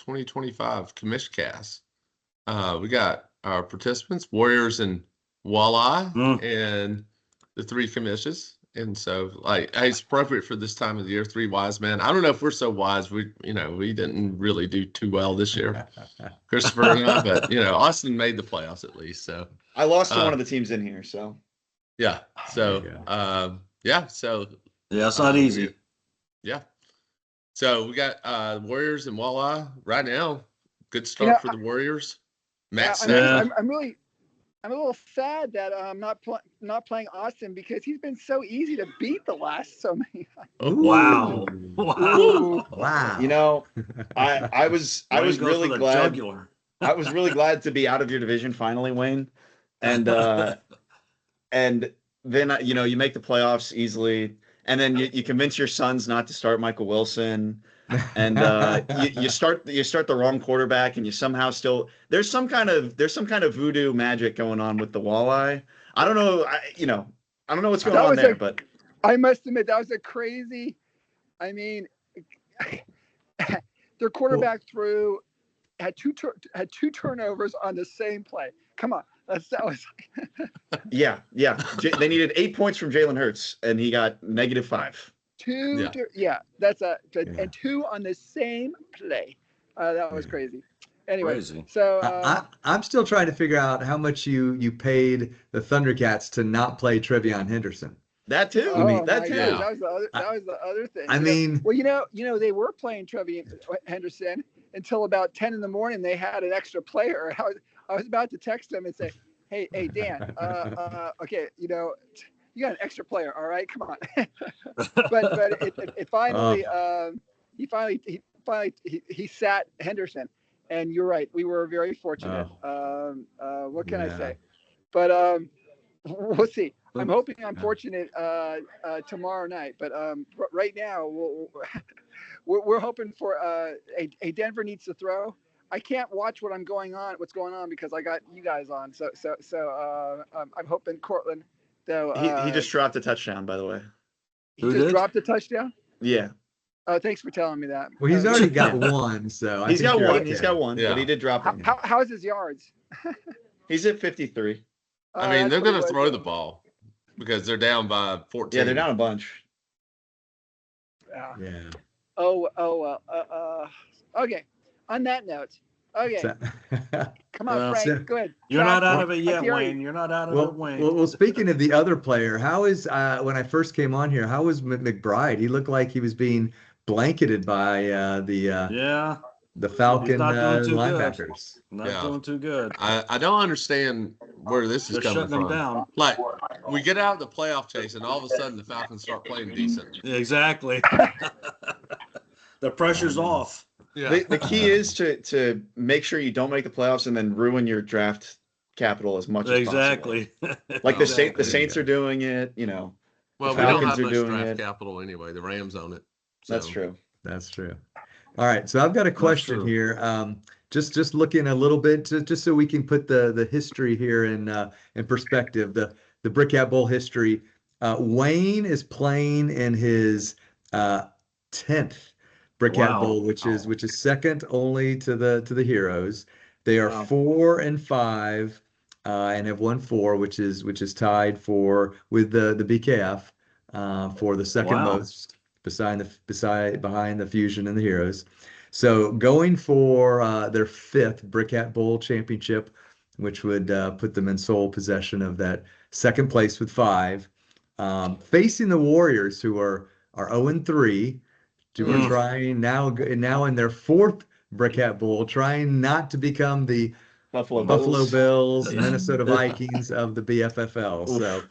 2025 Commish cast. We got our participants, Warriors and Walleye, and the 3 commissions. And so, like, it's appropriate for this time of the year, 3 wise men. I don't know if we're so wise. We didn't really do too well this year, Christopher and I, but, Austin made the playoffs at least. So I lost to one of the teams in here, so. Yeah. So, So. Yeah, it's not easy. Yeah. So we got Warriors and Walleye right now. Good start for the Warriors. I'm a little sad that I'm not playing Austin because he's been so easy to beat the last so many times. Wow. Wow. I was really glad. I was really glad to be out of your division finally, Wayne. And and then you make the playoffs easily, and then you convince your sons not to start Michael Wilson. And you start the wrong quarterback, and you somehow still there's some kind of voodoo magic going on with the Walleye. I don't know, I don't know what's going on there, but I must admit that was a crazy. I mean, their quarterback had two turnovers on the same play. Come on, that was. yeah. They needed 8 points from Jalen Hurts, and he got -5. And 2 on the same play. That was crazy. Anyway, so I'm still trying to figure out how much you paid the Thundercats to not play Trevion Henderson. That too. That was the other thing. I mean, they were playing Trevion Henderson until about 10 in the morning. They had an extra player. I was about to text them and say, "Hey, Dan, okay, you got an extra player, all right? Come on." but it finally, he sat Henderson, and you're right. We were very fortunate. What can I say? But we'll see. I'm hoping I'm fortunate tomorrow night. But right now, we're hoping for a Denver needs to throw. I can't watch what's going on because I got you guys on. So I'm hoping Cortland. So he just dropped a touchdown, by the way. He just dropped a touchdown? Yeah. Oh, thanks for telling me that. Well, he's already got one, so he's got one. Okay. He's got one, but he did drop it. How's his yards? He's at 53. I mean, they're going to throw the ball because they're down by 14. Yeah, they're down a bunch. Yeah. Oh. Okay. On that note. Okay. Come on, Frank. Go ahead. You're not out of it yet, Wayne. You're not out of it, Wayne. Well, speaking of the other player, how is when I first came on here, how was McBride? He looked like he was being blanketed by the Falcon linebackers. Not doing too good. I don't understand where this is coming from. Down. Like, we get out of the playoff chase, and all of a sudden the Falcons start playing decent. Exactly. The pressure's off. Yeah. The key is to make sure you don't make the playoffs and then ruin your draft capital as much as possible. Like the Saints are doing it, Well, we don't have much draft capital anyway. The Rams own it. So. That's true. All right, so I've got a question here. Just looking a little bit, just so we can put the history here in perspective. The Brickhat Bowl history. Wayne is playing in his 10th. Brickhat Bowl, which is second only to the Heroes. They are 4-5 and have won 4, which is tied with the BKF for the second most behind the Fusion and the Heroes. So going for their 5th Brickhat Bowl championship, which would put them in sole possession of that second place with 5, facing the Warriors, who are 0-3. We're trying now in their 4th Brickhat Bowl, trying not to become the Buffalo Bills, Minnesota Vikings of the BFFL. So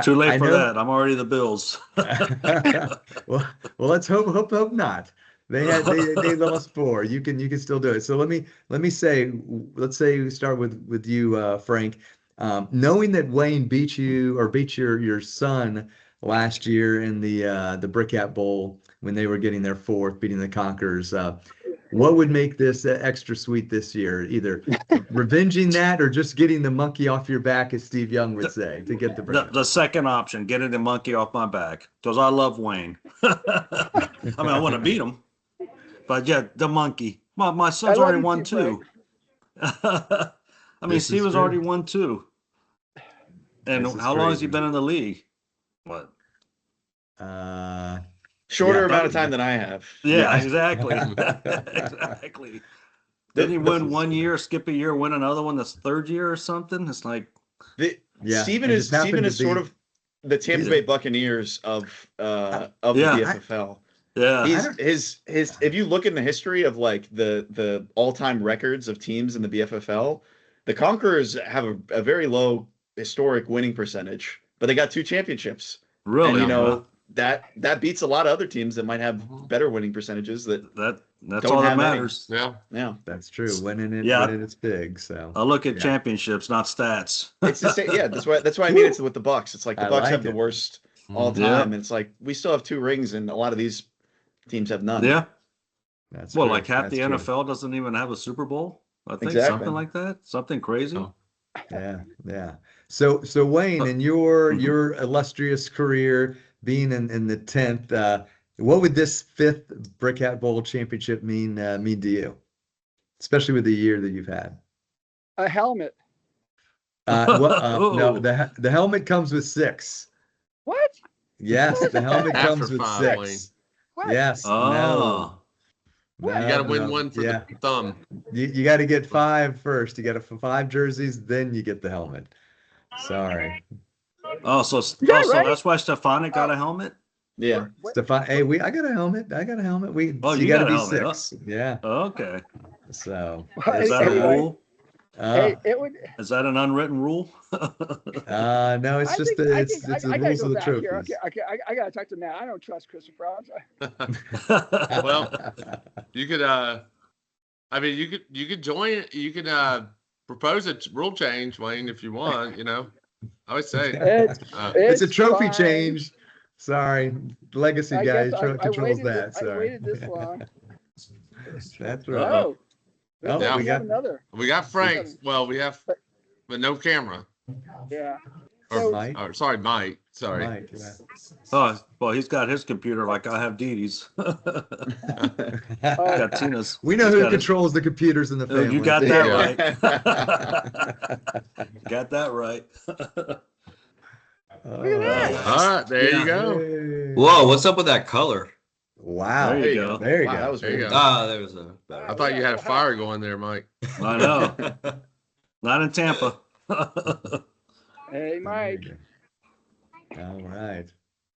too late for that. I'm already the Bills. well, let's hope not. They lost 4. You can still do it. So let's say we start with you, Frank. Knowing that Wayne beat your son last year in the Brickhat Bowl when they were getting their 4th, beating the Conquerors. What would make this extra sweet this year? Either revenging that or just getting the monkey off your back, as Steve Young would say, to get the second option, getting the monkey off my back, because I love Wayne. I mean, I want to beat him. But yeah, the monkey. My son's already won too. I mean, Steven's already won too. And how long has he been in the league? What? Shorter amount of time than I have. Yeah, exactly. Exactly. Didn't he win 1 year, skip a year, win another one that's third year or something? It's like Steven is sort of the Tampa Bay Buccaneers of the BFFL. His if you look in the history of like the all-time records of teams in the BFFL, the Conquerors have a very low historic winning percentage, but they got 2 championships. Really? And that beats a lot of other teams that might have better winning percenentages that's all that matters. Yeah. That's true. Winning it's big. So I look at championships, not stats. It's the same. Yeah, that's why I mean it's with the Bucks. It's like the Bucks have the worst all time, and it's like we still have 2 rings, and a lot of these teams have none. Yeah. That's well, like half the NFL doesn't even have a Super Bowl. I think something like that. Something crazy. Oh. Yeah. So Wayne, in your illustrious career, being in the 10th, what would this 5th Brickhat Bowl championship mean to you, especially with the year that you've had? A helmet. No, the helmet comes with 6. What? Yes, the helmet comes with 6. Wayne. What? Yes. Oh. You got to win one for the thumb. You got to get 5 first. You got to 5 jerseys, then you get the helmet. Sorry. Oh, so that's why Stefanik got a helmet? Yeah. Stefan, hey, I got a helmet. You got to be 6. Yeah. Okay. So is that a rule? Is that an unwritten rule? No, it's just the rules of the trophies. Okay, I gotta talk to Matt. I don't trust Christopher. Well, you could you could join. You could propose a rule change, Wayne, if you want. I would say it's a trophy change. Sorry, legacy guy controls that. I waited this long. That's right. Oh, we got another. We got Frank. Well, we have, but no camera. Yeah. Sorry, Mike. Sorry. Mike, yeah. Oh, well, he's got his computer like I have Dee Dee's. Got Tina's. We know who controls the computers in the family. You got that right. Got that right. Look at that. All right, there you go. Whoa, what's up with that color? Wow. There you go. There you go. That was there you go. There was a better. I thought you had a fire going there, Mike. I know. Not in Tampa. Hey, Mike. All right.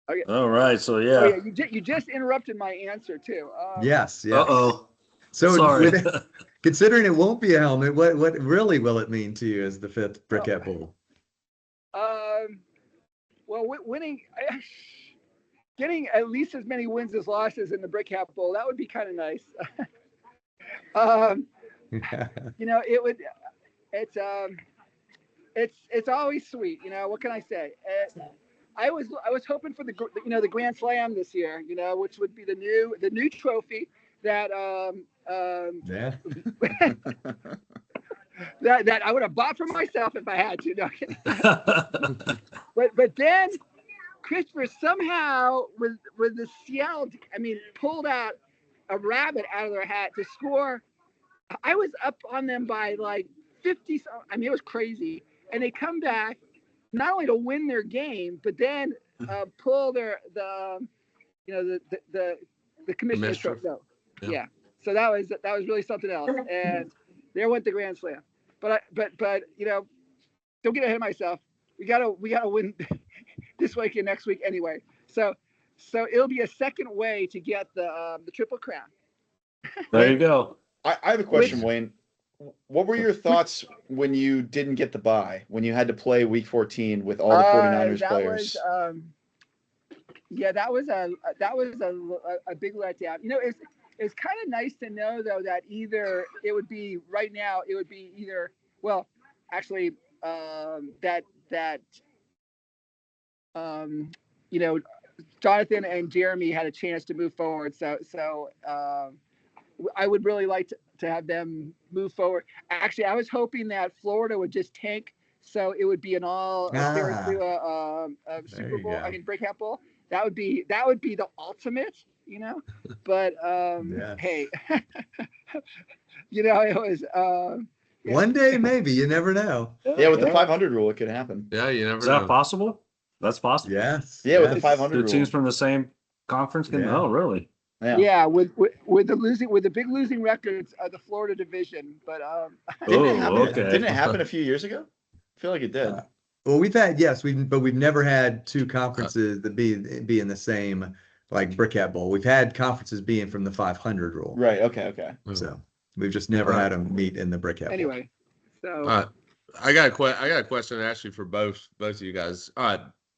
Okay. All right. So yeah. Oh, yeah. You just interrupted my answer too. Yes. Uh-oh. So sorry. Considering it won't be a helmet, what really will it mean to you as the 5th Brickhat Bowl? Well, winning, getting at least as many wins as losses in the Brickhat Bowl, that would be kind of nice. It would. It's always sweet. What can I say? I was hoping for the Grand Slam this year. Which would be the new trophy that that I would have bought for myself if I had to. No, but then Christopher somehow with the Seattle, pulled out a rabbit out of their hat to score. I was up on them by like 50. It was crazy, and they come back not only to win their game, but then pull the commissioner's trophy. Yeah. So that was really something else, and there went the Grand Slam. But don't get ahead of myself. We gotta win this week and next week anyway. So it'll be a second way to get the Triple Crown. There you go. I have a question, Wayne. What were your thoughts when you didn't get the bye, when you had to play Week 14 with all the 49ers players? That was a big letdown. It's kind of nice to know though that either it would be right now Jonathan and Jeremy had a chance to move forward. So I would really like to have them move forward. Actually, I was hoping that Florida would just tank, so it would be an all appearance to a Super Bowl. Brickhat Bowl, that would be the ultimate, But hey, it was yeah. One day, maybe, you never know. Yeah, with the 500 rule, it could happen. Yeah, you never Is know. that possible? That's possible. Yes. Yeah, with the yes. 500 Two rule. teams from the same conference can. Yeah. Oh, really? Yeah, with the big losing records of the Florida division, but Didn't it happen a few years ago? I feel like it did. Well, we've never had two conferences that be in the same, like Brickhat Bowl. We've had conferences being from the 500 rule. Right. Okay. So we've just never had them meet in the Brickhat Bowl. Anyway, so I got a question actually for both of you guys.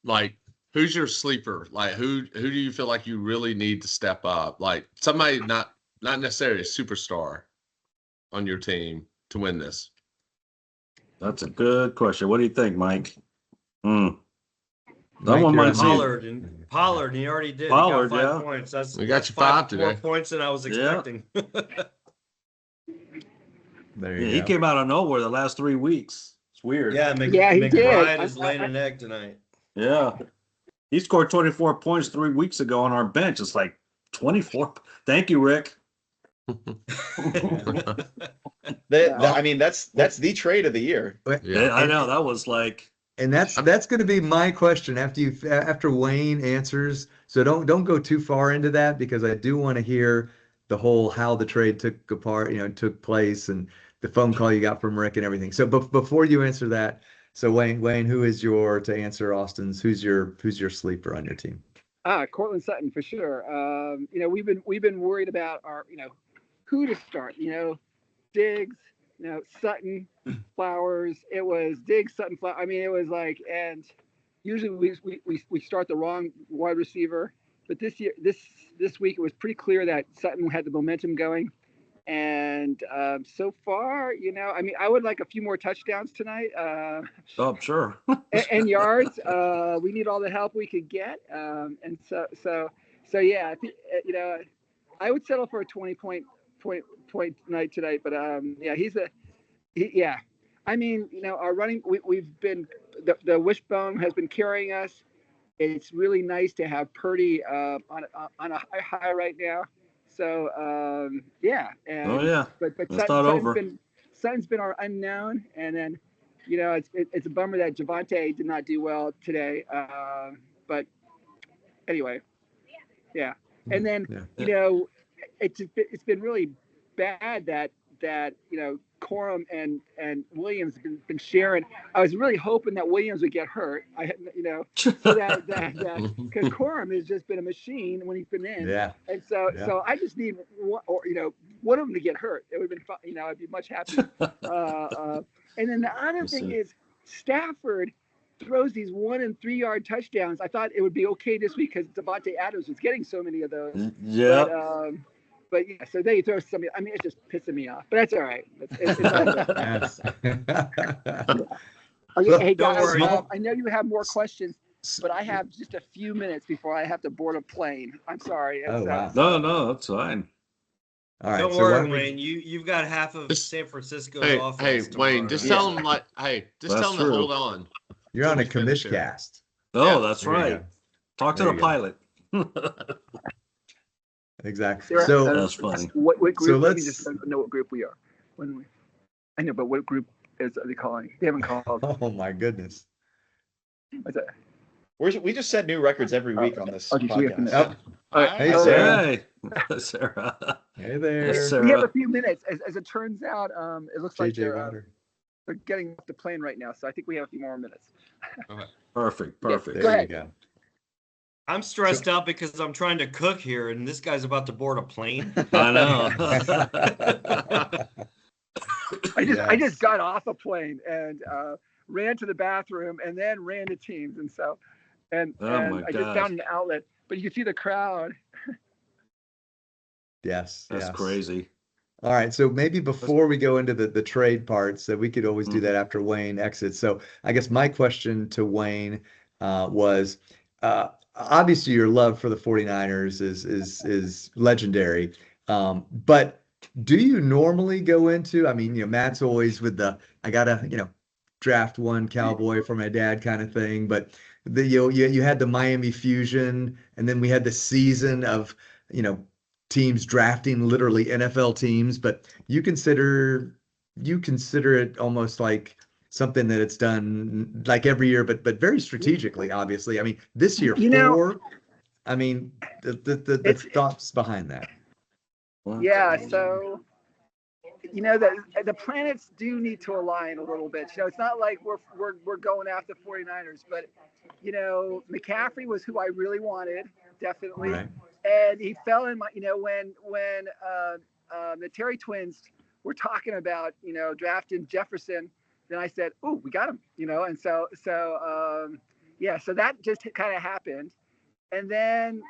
Like, who's your sleeper? Like, who do you feel like you really need to step up? Like somebody not necessarily a superstar on your team to win this. That's a good question. What do you think, Mike? Mike, Someone might say Pollard, and he already did. Pollard, he got 5 yeah. points. That's We got you five 5 more today. points than I was expecting. There you he go. came out of nowhere the last 3 weeks. It's weird. Yeah, he McBride did. is laying an egg tonight. Yeah. He scored 24 points 3 weeks ago on our bench. It's like 24. Thank you, Rick. I mean, that's the trade of the year. Yeah. I know. That was like. And that's going to be my question after Wayne answers. So don't go too far into that, because I do want to hear the whole how the trade took place, and the phone call you got from Rick and everything. So before you answer that, so Wayne, who is to answer Austin's, who's your sleeper on your team? Cortland Sutton for sure. We've been worried about our who to start. Diggs, Sutton, Flowers. It was Diggs, Sutton, Flowers. I mean, it was like, and usually we start the wrong wide receiver, but this week it was pretty clear that Sutton had the momentum going, and so far, I mean, I would like a few more touchdowns tonight. Oh, sure. and yards. We need all the help we could get, and so yeah. I think, I would settle for a 20-point night tonight, but yeah. I mean, our running, we've been the wishbone has been carrying us. It's really nice to have Purdy on a high right now. So yeah. And, Oh yeah. But Sutton's been our unknown, and then it's a bummer that Javonte did not do well today. But anyway, yeah. And then it's been really bad that Corum and Williams have been sharing. I was really hoping that Williams would get hurt. So that because Corum has just been a machine when he's been in. Yeah. And so I just need one of them to get hurt. It would have been fun. I'd be much happier. And then the other thing is Stafford throws these 1 and 3 yard touchdowns. I thought it would be okay this week because Devontae Adams was getting so many of those. Yeah. But yeah, so then you throw somebody. I mean, it's just pissing me off. But that's all right. It's all good. Hey guys, I know you have more questions, but I have just a few minutes before I have to board a plane. I'm sorry. Wow. No, that's fine. All right. Don't so worry, Wayne. You've got half of San Francisco's offense. Hey, Wayne, just tell them That's to hold on. You're on a Finish Commish it. cast. Oh, that's There you right. go. Talk to There the you go. pilot. Exactly. Sarah, So That's funny. What group? So Let me just know what group we are. I know, but what group are they calling? They haven't called. oh my goodness. What's that? We just set new records every week on this Okay, so we have to podcast. Oh, hey, Oh, Sarah. Hey, Sarah. Hey there. Yes, We have Sarah. a few minutes. As it turns out, it looks like JJ Water. they're getting off the plane right now, so I think we have a few more minutes. Perfect. There Go you ahead. go. I'm stressed out because I'm trying to cook here, and this guy's about to board a plane. I know. I just got off a plane and ran to the bathroom and then ran to Teams, and so and my I just gosh. found an outlet. But you can see the crowd. Yes. That's yes. crazy. All right. So maybe before we go into the trade parts, that we could always do that after Wayne exits. So I guess my question to Wayne was, obviously your love for the 49ers is legendary. But do you normally go into, I mean, Matt's always with I gotta, draft one Cowboy for my dad kind of thing. But you had the Miami Fusion, and then we had the season of, teams drafting literally NFL teams, but you consider it almost like something that it's done like every year, but very strategically, obviously. I mean, this year, I mean, the thoughts behind that. Yeah, so the planets do need to align a little bit. It's not like we're going after 49ers, but McCaffrey was who I really wanted, definitely. Right. And he fell in my, when the Terry twins were talking about, drafting Jefferson, then I said, "Ooh, we got him," and so that just kind of happened. And then,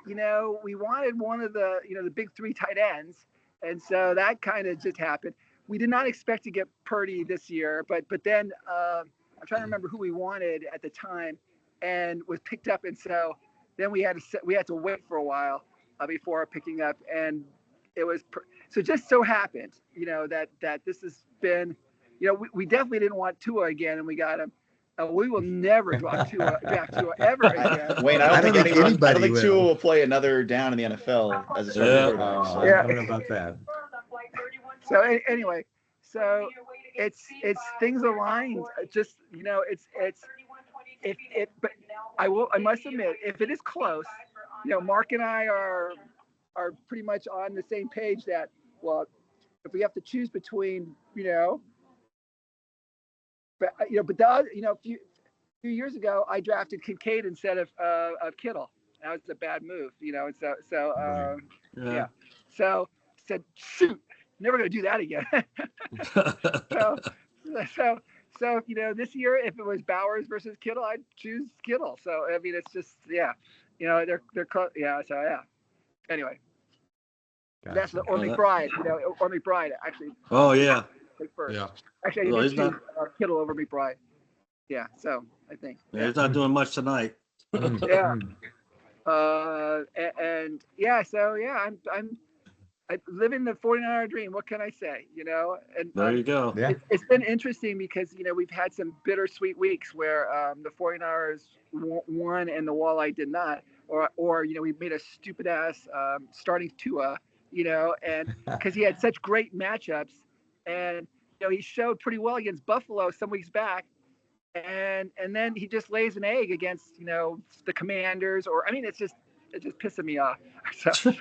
we wanted one of the, the big three tight ends. And so that kind of just happened. We did not expect to get Purdy this year, but then I'm trying to remember who we wanted at the time and was picked up. And so then we had to wait for a while before picking up. And it was, so just so happened, that this has been, we definitely didn't want Tua again, and we got him. We will never draft Tua ever again. Wayne, I don't think Tua will play another down in the NFL as a starting quarterback. I don't know about that. So anyway, so it's things aligned. Just but I must admit, if it is close, Mark and I are pretty much on the same page that, well, if we have to choose between, but the other, a few years ago, I drafted Kincaid instead of Kittle. That was a bad move, and yeah. So said, shoot, never going to do that again. so this year, if it was Bowers versus Kittle, I'd choose Kittle. So I mean, it's just they're yeah. So yeah. Anyway, gotcha. That's or McBride. Or McBride actually. Oh yeah. First. Yeah. Actually, I did choose Kittle over McBride. Yeah, so I think. Yeah, he's not doing much tonight. Yeah. And yeah, so yeah, I live in the 49er dream. What can I say? And there you go. Yeah. It's been interesting because we've had some bittersweet weeks where the 49ers won and the Walleye did not, or we made a stupid ass starting Tua, and because he had such great matchups. And he showed pretty well against Buffalo some weeks back, and then he just lays an egg against the Commanders. Or I mean, it just pissing me off. So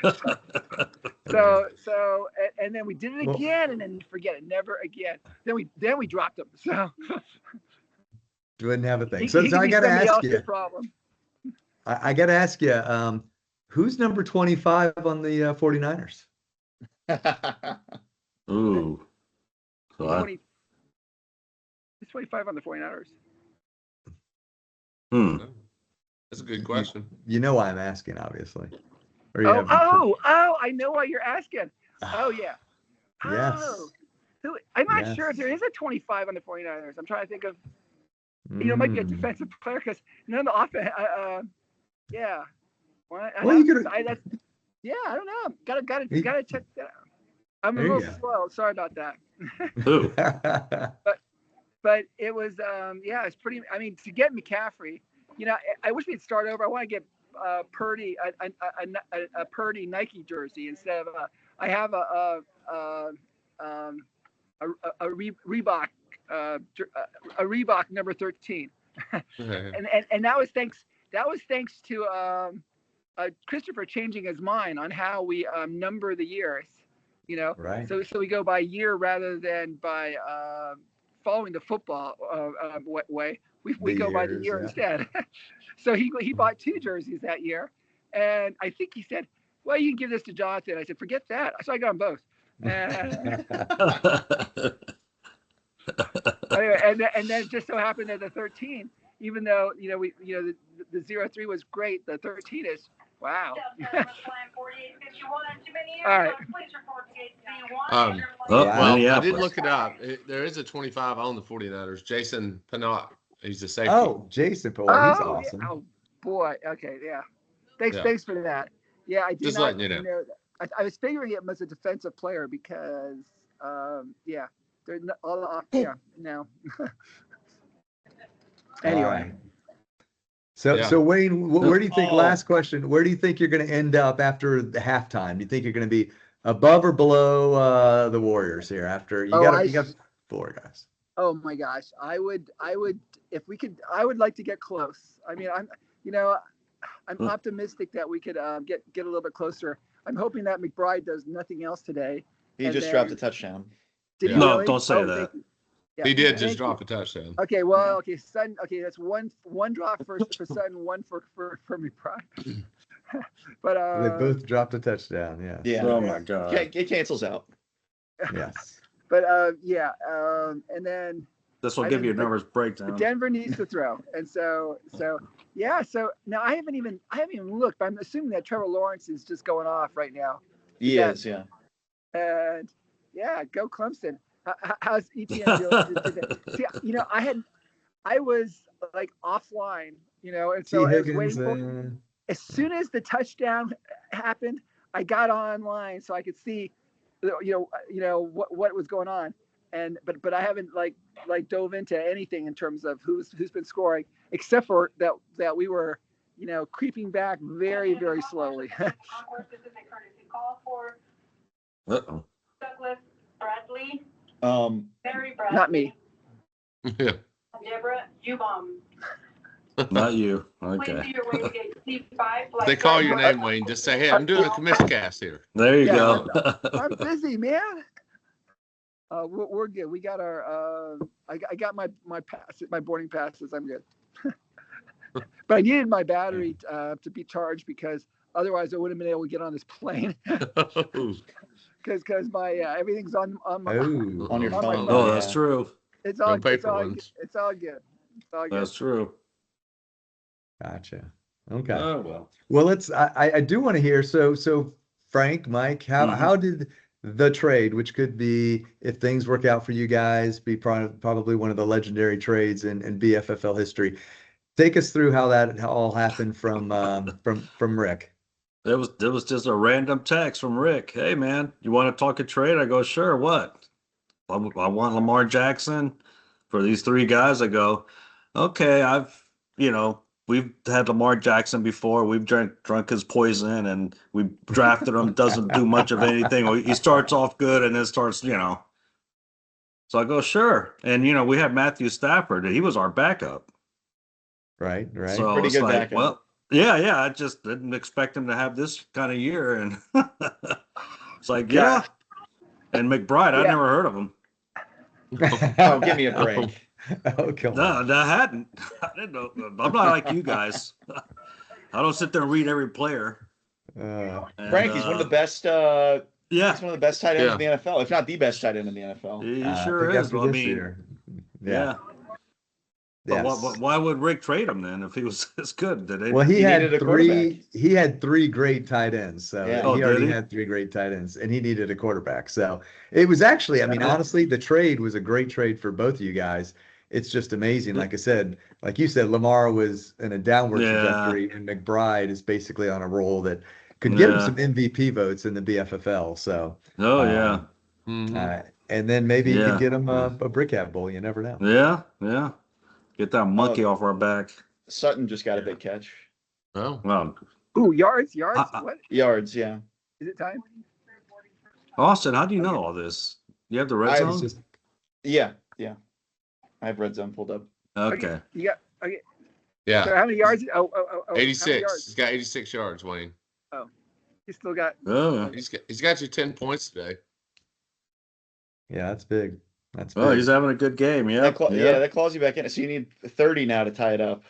and then we did it again, and then forget it, never again. Then we dropped him. So wouldn't have a thing. So I got to ask you. I got to ask you, who's number 25 on the 49ers? Ooh. It's 25 on the 49ers. That's a good question. You know why I'm asking, obviously. I know why you're asking. Oh yeah. Yes. Oh. I'm not sure if there is a 25 on the 49ers. I'm trying to think of. It might be a defensive player because none of the offense. Yeah. Well, you could. I don't know. Gotta check that out. I'm a little slow. Sorry about that. but it was it's pretty. I mean, to get McCaffrey, I wish we'd start over. I want to get Purdy a Purdy Nike jersey instead of I have a Reebok a Reebok number 13, and that was thanks to Christopher changing his mind on how we number the years. Right. So we go by year rather than by following the football way. We go by the year instead. So he bought 2 jerseys that year, and I think he said, "Well, you can give this to Jonathan." I said, "Forget that." So I got them both. And then it just so happened that the 13, even though the 03 was great, the 13 is wow. All right. I did look it up. There is a 25 on the 49ers. Jason Pinnock. He's a safety. Oh, Jason Pinnock. He's awesome. Yeah. Oh boy. Okay. Yeah. Thanks for that. Yeah, I did just not letting you know. I was figuring it was a defensive player because they're all off. Yeah. No. Anyway. So Wayne, where do you think? Last question. Where do you think you're going to end up after the halftime? Do you think you're going to be above or below the Warriors here? After you got 4 guys. Oh my gosh, I would, if we could, I would like to get close. I mean, I'm optimistic that we could get a little bit closer. I'm hoping that McBride does nothing else today. He just dropped a touchdown. Did he No, really? don't say that. Yeah. He did just drop a touchdown. Okay, well, okay, Sutton. Okay, that's one drop for Sutton, one for McBride. But they both dropped a touchdown. Yeah. Yeah. Oh my God. It cancels out. Yes. But and then This will give you a numbers breakdown. Denver needs to throw, and so yeah. So now I haven't even looked, but I'm assuming that Trevor Lawrence is just going off right now. He is, yeah. And yeah, go Clemson. How's ETN doing today? See, I was like offline, and so I was waiting for. As soon as the touchdown happened, I got online so I could see, what was going on, but I haven't like dove into anything in terms of who's been scoring, except for that we were, creeping back very, very slowly. Uh-oh. Douglas Bradley. Barry Bradley. Not me. Yeah. Deborah, you Not you. Please Okay. do your way to get C5. They call your name, Wayne. Just say, "Hey, I'm doing a Commish cast here." There you Yeah, go. I'm busy, man. We're good. We got our. I got my pass, my boarding passes. I'm good. But I needed my battery to be charged because otherwise I wouldn't have been able to get on this plane. Because my everything's on my On your on my phone. Oh, that's true. It's all No it's paper all, ones. it's all good. It's all good. That's true. Gotcha. Okay. Oh well. Well, I do want to hear. So Frank, Mike, how did the trade, which could be, if things work out for you guys, be probably one of the legendary trades in BFFL history. Take us through how that all happened from Rick. It was just a random text from Rick. Hey man, you want to talk a trade? I go, sure. What? I want Lamar Jackson for these 3 guys. I go, okay. We've had Lamar Jackson before. We've drunk his poison, and we drafted him. Doesn't do much of anything. He starts off good, and then starts, So I go, sure. And we had Matthew Stafford, and he was our backup. Right. So Pretty good backup. Well, yeah. I just didn't expect him to have this kind of year, and it's like, yeah. And McBride, I never heard of him. Oh, give me a break. Oh, come on. No, I didn't know. I'm not like you guys. I don't sit there and read every player. Frankie's one of the best. Yeah, He's one of the best tight ends in the NFL, if not the best tight end in the NFL. he sure is. Well, I mean, yeah. Yes. But why would Rick trade him then if he was this good? Well, he had needed a three. quarterback. He had 3 great tight ends. So Yeah. he Oh, did already he? had 3 great tight ends, and he needed a quarterback. So it was actually, I mean, honestly, the trade was a great trade for both of you guys. It's just amazing. Like I said, like you said, Lamar was in a downward trajectory, and McBride is basically on a roll that could get him some MVP votes in the BFFL. So, and then maybe you could get him a Brickhat Bowl. You never know. Yeah. Get that monkey off our back. Sutton just got a big catch. Oh, Well, Ooh, yards. What Yards, yeah. is it time? Austin, how do you know all this? You have the red zone? Yeah. I have red zone pulled up. Okay. You got okay. yeah. So how many yards? Oh, 86. How many yards? He's got 86 yards, Wayne. You still got. Oh, He's got you 10 points today. Yeah, that's big. That's big. well, he's having a good game. Yeah. Yeah, that claws you back in. So you need 30 now to tie it up.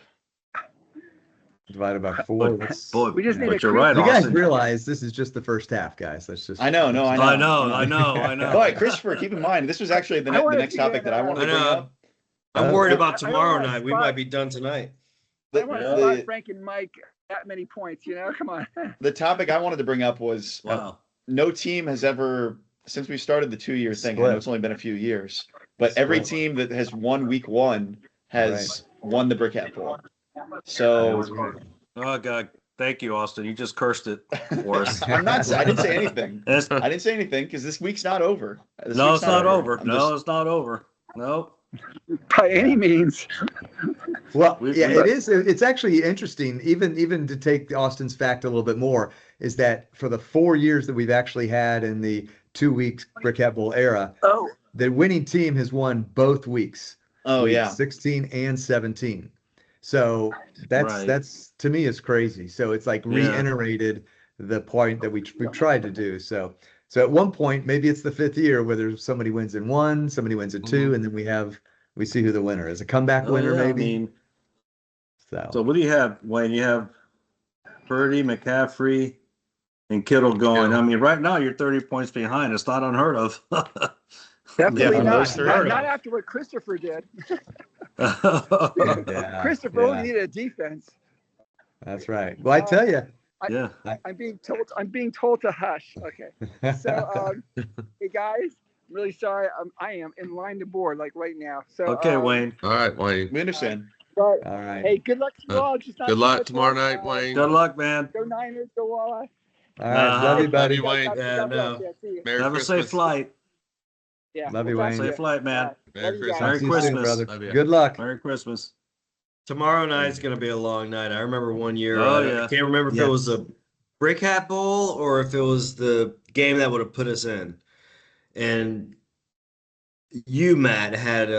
Divided by 4. Boy, We just need but a you're quick- right, You guys Austin. realize this is just the first half, guys. That's just. I know. I know. All right, Christopher, keep in mind, this was actually the next topic that I wanted to bring up. I'm worried about I don't tomorrow wanna night. We spot- might be done tonight. I want to spot Frank and Mike that many points. Come on. The topic I wanted to bring up was Wow. no team has ever, since we started the 2-year thing, I know it's only been a few years, but every team that has won week 1 has won the Brickhat Bowl. So Oh, God. Thank you, Austin. You just cursed it for us. I didn't say anything. It's- I didn't say anything because this week's not over. No, it's not over. No, it's not over. Nope. By any means. Well, yeah, it is. It's actually interesting, even to take Austin's fact a little bit more, is that for the 4 years that we've actually had in the 2 weeks Brickhat Bowl era, the winning team has won both weeks. Oh, week yeah. 16 and 17. So that's to me is crazy. So it's like reiterated the point that we've tried to do. So at one point, maybe it's the 5th year where there's somebody wins in 1, somebody wins in 2, and then we see who the winner is. A comeback winner, maybe. I mean, so what do you have, Wayne? You have Purdy, McCaffrey, and Kittle going. I mean, right now you're 30 points behind. It's not unheard of. Definitely not. Not Not after what Christopher did. yeah, Christopher only needed a defense. That's right. Well, I tell you. I'm being told to hush. Okay. So, hey guys, I'm really sorry. I am in line to board like right now. So. Okay, Wayne. All right, Wayne. We understand. But, all right. Hey, good luck to you all. Just not good luck much tomorrow luck. night, Wayne. Good luck, man. Go Niners. Go Walleye. All right. Love you, buddy. Love you, Wayne. God bless. Yeah, see you. Merry Have Christmas. a safe flight. Yeah. Love you, talk Wayne. to you. Safe flight, man. Merry Christmas. Merry See you soon, Christmas. brother. Love you. Good luck. Merry Christmas. Tomorrow night's gonna be a long night. I remember one year. Oh, I yeah. can't remember if it was a Brickhat Bowl or if it was the game that would have put us in. And you, Matt, had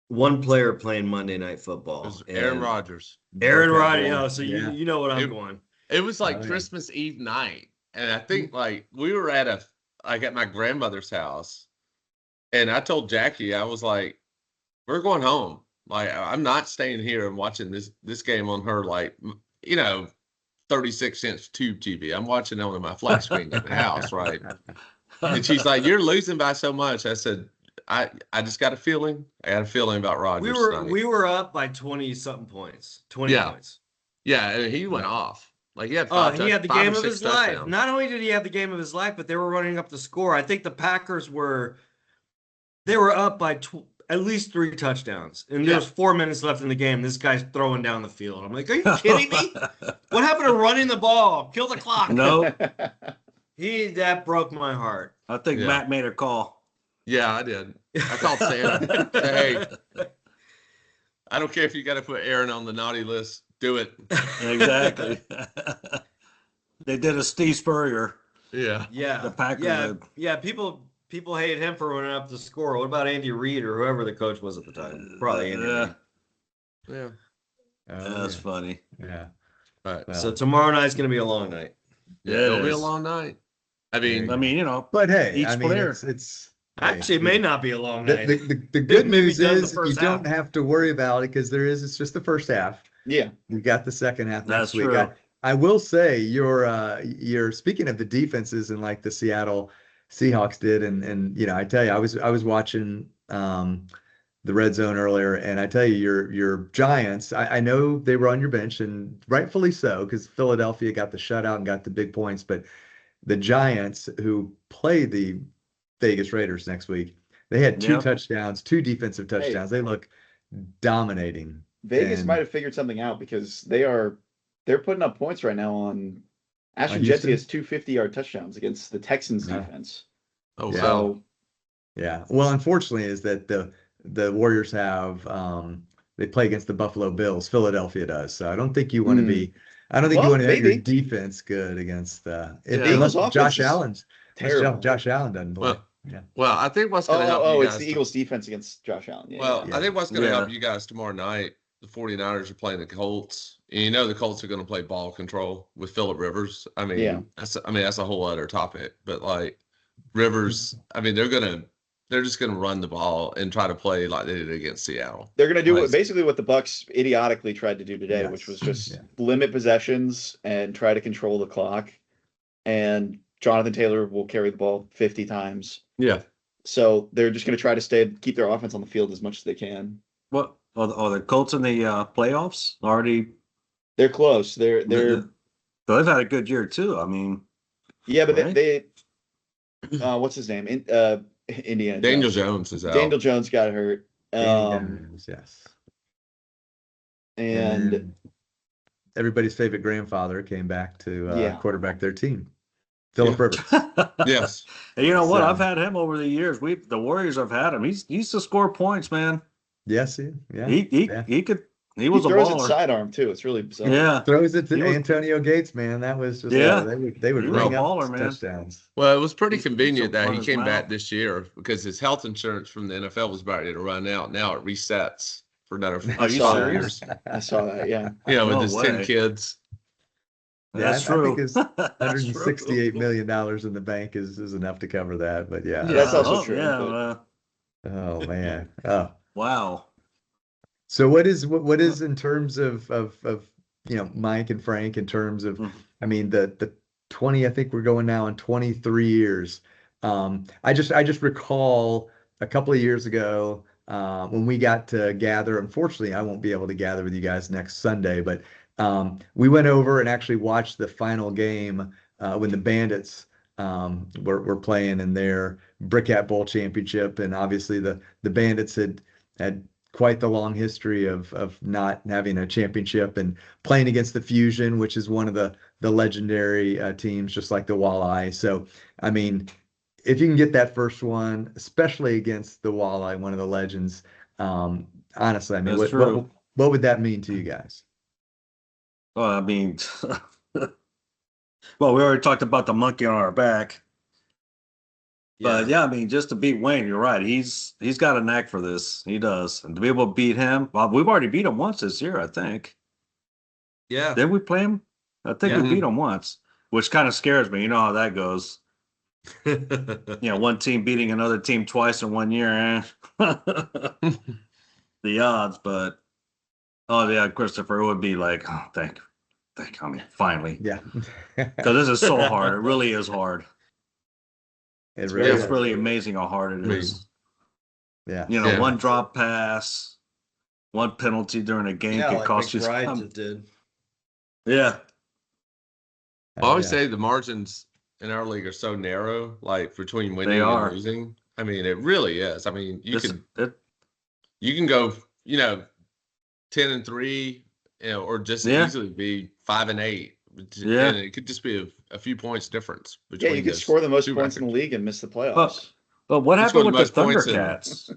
one player playing Monday Night Football. It was Aaron Rodgers. Aaron Brickhat Rodgers. Bowl. Oh, so you know what I'm going. It was like Oh, yeah. Christmas Eve night. And I think like we were at my grandmother's house. And I told Jackie, I was like, we're going home. Like, I'm not staying here and watching this game on her, like, 36-inch tube TV. I'm watching it on my flat screen at the house, right? And she's like, you're losing by so much. I said, I just got a feeling. I got a feeling about Rodgers. We were up by 20-something points. 20 points. Yeah, and he went off. Like, he had he had the five game or of six his life. touchdowns. Not only did he have the game of his life, but they were running up the score. I think the Packers were up by at least 3 touchdowns. And there's 4 minutes left in the game. This guy's throwing down the field. I'm like, are you kidding me? What happened to running the ball? Kill the clock. No, That broke my heart. I think Yeah. Matt made a call. Yeah, I did. I called Sam. Hey, I don't care if you got to put Aaron on the naughty list. Do it. Exactly. They did a Steve Spurrier. Yeah. Yeah. The Packers Yeah. did. Yeah. People hated him for running up the score. What about Andy Reid or whoever the coach was at the time? Probably Andy Reid. Yeah. That's funny. Yeah. All right. So tomorrow night's going to be a long night. Yeah, It it'll be a is. long night. I mean, But hey, Each I mean, player. it's Actually, it may not be a long the, night. the good Maybe news done the is you first don't half. have to worry about it because it's just the first half. Yeah. You got the second half That's next week. true. I will say you're speaking of the defenses and like the Seattle Seahawks did, and I tell you, I was watching the red zone earlier, and I tell you, your Giants, I know they were on your bench, and rightfully so, because Philadelphia got the shutout and got the big points, but the Giants, who play the Vegas Raiders next week, they had 2 touchdowns, 2 defensive touchdowns. They look dominating. Vegas And- might have figured something out because they're putting up points right now on Ashton Houston? Jesse has 2 50-yard touchdowns against the Texans defense. oh, Yeah. wow. So Yeah. Well, unfortunately, is that the Warriors have they play against the Buffalo Bills. Philadelphia does. So I don't think you want to be. I don't think you Well, want to have your maybe. defense good against Eagles' unless offense Josh is Allen's. terrible. Josh Allen doesn't play. Well, I think what's going to help you it's guys. the Eagles defense against Josh Allen. Yeah, Well, yeah. I think what's going to Yeah. help you guys tomorrow night, the 49ers are playing the Colts. And the Colts are going to play ball control with Phillip Rivers. I mean, that's a whole other topic. But like Rivers, I mean, they're just going to run the ball and try to play like they did against Seattle. They're going to do Nice. basically what the Bucks idiotically tried to do today, which was just limit possessions and try to control the clock. And Jonathan Taylor will carry the ball 50 times. Yeah. So they're just going to try to keep their offense on the field as much as they can. What? Are the Colts in the playoffs already? They're close. They've They've had a good year too. I mean, yeah, but right? they what's his name? Indiana. Daniel Jones is out. Daniel Jones got hurt. Yes. And everybody's favorite grandfather came back to quarterback their team. Phillip Yeah. Rivers. Yes. And you know what? So- I've had him over the years. The Warriors have had him. He used to score points, man. Yes. Yeah. He could He was he a throws it baller. sidearm too. It's really bizarre. Yeah. Throws it to Antonio Gates, man. That was just they would He was a ring up baller, man. touchdowns. Well, it was pretty He's convenient that run he his came back mouth. this year because his health insurance from the NFL was about to run out. Now it resets for another Are you 5 serious? years. I saw that. Yeah. Yeah, with No his 10 way. kids. That's I think true. his That's $168 true. million in the bank is enough to cover that. But yeah. That's also oh, true, Yeah. but- Oh man. Oh. Wow. So what is in terms of Mike and Frank in terms of I mean the 20 I think we're going now on 23 years. I just recall a couple of years ago when we got to gather. Unfortunately, I won't be able to gather with you guys next Sunday, but we went over and actually watched the final game when the Bandits were playing in their Brickhat Bowl championship, and obviously the Bandits had quite the long history of not having a championship and playing against the Fusion, which is one of the legendary teams, just like the Walleye. So, I mean, if you can get that first one, especially against the Walleye, one of the legends, honestly, I mean, what would that mean to you guys? Well, I mean, well, we already talked about the monkey on our back. But yeah, I mean, just to beat Wayne, you're right. He's got a knack for this. He does. And to be able to beat him, well, we've already beat him once this year, I think. Yeah. Did we play him? I think we beat him once, which kind of scares me. You know how that goes. One team beating another team twice in 1 year. The odds, but oh yeah, Christopher, it would be like, oh, thank. I mean, finally. Yeah. Because this is so hard. It really is hard. It really It's is. really amazing how hard it is. Yeah. One drop pass, one penalty during a game could like cost you McBride something. just did. Yeah. I always say the margins in our league are so narrow, like between winning and losing. I mean, it really is. I mean, you can go, 10-3, or just easily be 5-8. Yeah, and it could just be a few points difference. Yeah, you could score the most points in the league and miss the playoffs. But what happened with the Thundercats?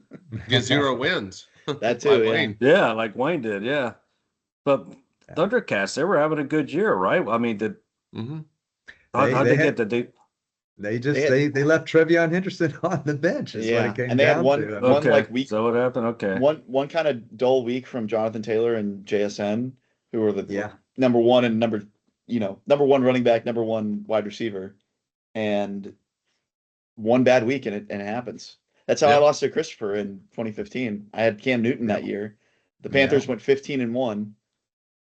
Get 0 wins. That too, Wayne. Yeah, like Wayne did. Yeah, but Thundercats, they were having a good year, right? I mean, how did they get the? They left Trevion Henderson on the bench. Is what it came and they had down one to. like week. So what happened? Okay, one kind of dull week from Jonathan Taylor and JSN, who were the number one and number one running back, number one wide receiver, and one bad week and it happens. That's how I lost to Christopher in 2015. I had Cam Newton that year. The Panthers went 15-1.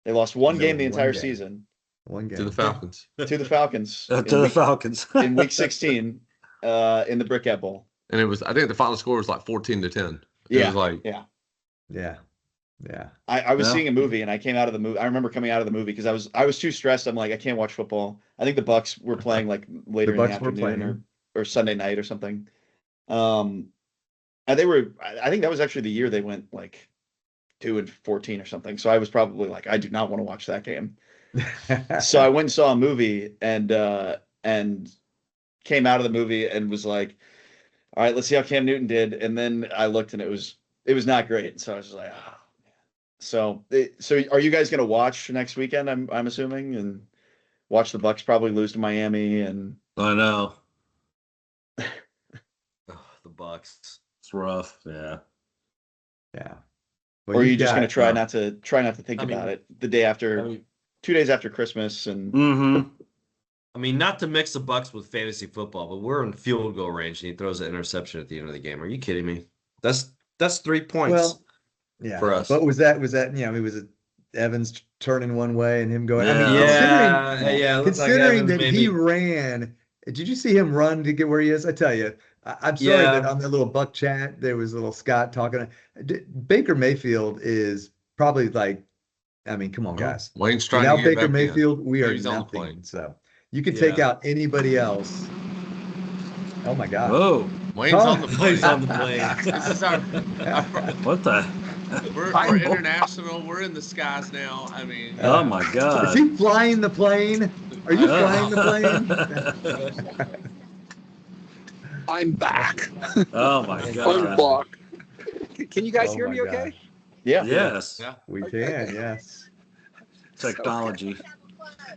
They lost one game the entire season. One game to the Falcons. To the Falcons. The Falcons in week 16 in the Brickhat Bowl. And it was, I think the final score was like 14-10. It was like Yeah. I was seeing a movie and I came out of the movie. I remember coming out of the movie because I was too stressed. I'm like, I can't watch football. I think the Bucks were playing like later in the afternoon or Sunday night or something. And I think that was actually the year they went like 2-14 or something. So I was probably like, I do not want to watch that game. So I went and saw a movie and came out of the movie and was like, all right, let's see how Cam Newton did. And then I looked and it was not great. So I was just like, oh. So are you guys going to watch next weekend? I'm assuming, and watch the Bucks probably lose to Miami. And I know the Bucks. It's rough. Yeah. Well, or are you just going to try not to think about it the day after, 2 days after Christmas? And I mean, not to mix the Bucks with fantasy football, but we're in field goal range, and he throws an interception at the end of the game. Are you kidding me? That's 3 points. Well, yeah. For us. But was that was it Evans turning one way and him going? Yeah. I mean, considering that he ran. Did you see him run to get where he is? I tell you, I'm sorry that on that little Buck chat there was a little Scott talking. Baker Mayfield is probably like, I mean, come on, guys. Wayne's trying Without to get Baker back Mayfield, in. we are He's on the nothing. plane. So you can take out anybody else. Oh my God! Whoa, Wayne's on the plane. He's on the plane. This is our what the? We're international. We're in the skies now. I mean, Oh my God! Is he flying the plane? Are you flying the plane? I'm back. Oh my I'm God! back. Can you guys hear me my okay? Yeah. Yes. Yeah. We Okay. can, yes. Technology.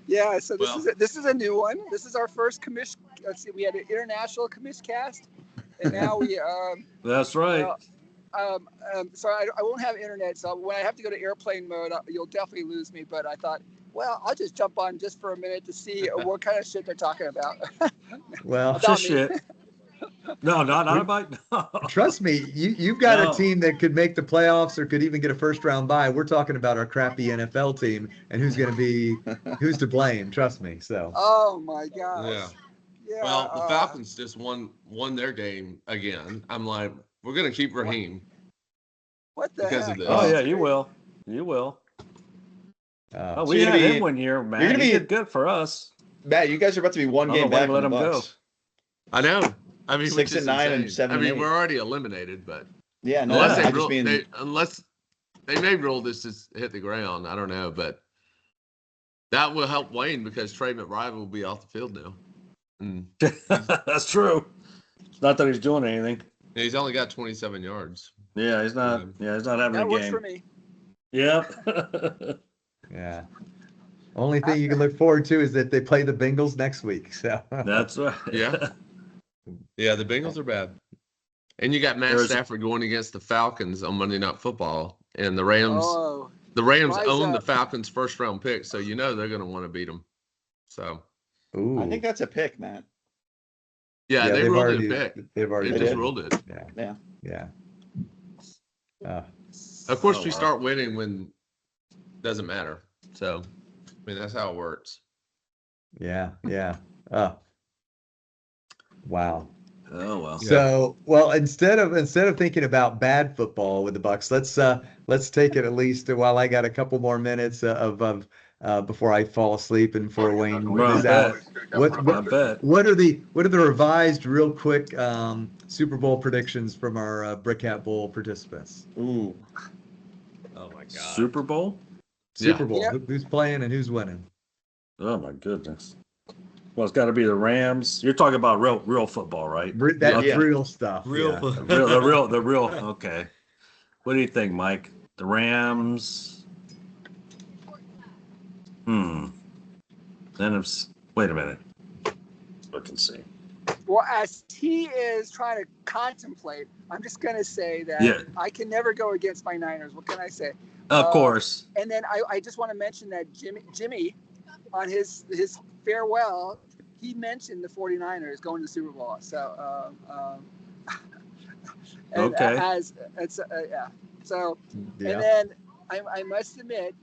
Yeah, so Well- this is a new one. This is our first commish. Let's see, we had an international commish cast, and now we That's right. so I won't have internet. So when I have to go to airplane mode, you'll definitely lose me. But I thought, well, I'll just jump on just for a minute to see what kind of shit they're talking about. Well, About me. Shit. No, not about. No. trust me, you've got No. a team that could make the playoffs or could even get a first round bye. We're talking about our crappy NFL team and who's to blame. Trust me. So. Oh my gosh. Yeah. Yeah. Well, the Falcons just won their game again. I'm like, we're gonna keep Raheem. What the because heck? of this. Oh yeah, That's you great. will. You will. Uh, We you're had gonna him be- 1 year, man. you're gonna He be- did good for us. Matt, you guys are about to be one I don't game know why back we from let the him go. Bucks. I know. I mean, 6 and 9 and 7 I mean, and 8. we're already eliminated, but Yeah, no, unless I they just rule, mean unless they may rule this just hit the ground. I don't know, but that will help Wayne because Trey McBride will be off the field now. And That's true. It's not that he's doing anything. he's only got 27 yards. Yeah, he's not. Yeah, he's not having That a works game. for me. Yep. yeah. Only thing you can look forward to is that they play the Bengals next week. So. That's right. Yeah. Yeah, the Bengals are bad. And you got Matt Stafford going against the Falcons on Monday Night Football, and the Rams. Oh, The Rams Rise own the up. Falcons' first round pick, so you know they're going to want to beat them. So Ooh. I think that's a pick, Matt. yeah, they they've ruled already, it a pick. They've already They did. just ruled it. Yeah. Yeah. Of course, Oh, we wow. start winning when it doesn't matter. So, I mean, that's how it works. Yeah. Wow. Oh well. So, well, instead of thinking about bad football with the Bucks, let's take it at least while I got a couple more minutes of before I fall asleep and before Wayne Well, is I out. bet. I bet. What are the revised, real quick Super Bowl predictions from our Brickhat Bowl participants? Ooh. Oh my God. Super Bowl? Super Bowl. Yeah. Who's playing and who's winning? Oh my goodness. Well, it's got to be the Rams. You're talking about real football, right? That's Yeah. real stuff. Real yeah. football. The real. Okay. What do you think, Mike? The Rams. Then it's. Wait a minute. Look and see. well, as he is trying to contemplate, I'm just going to say that Yeah. I can never go against my Niners. What can I say? Of course. And then I just want to mention that Jimmy on his farewell, he mentioned the 49ers going to the Super Bowl. So, and Okay. yeah. So, Yeah. and then I must admit,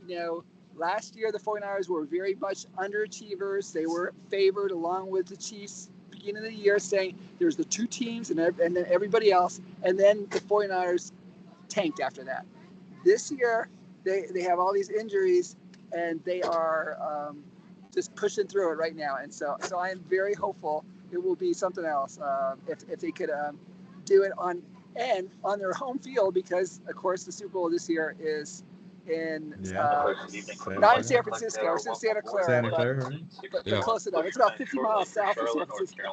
last year the 49ers were very much underachievers. They were favored along with the Chiefs beginning of the year, saying there's the two teams and then everybody else. And then the 49ers tanked after that. This year, they have all these injuries, and they are just pushing through it right now. And so I am very hopeful it will be something else if they could do it on their home field, because of course the Super Bowl this year is in not in San Francisco, it's in Santa Clara, Santa Clara, right? but close enough. It's about 50 miles south of San Francisco.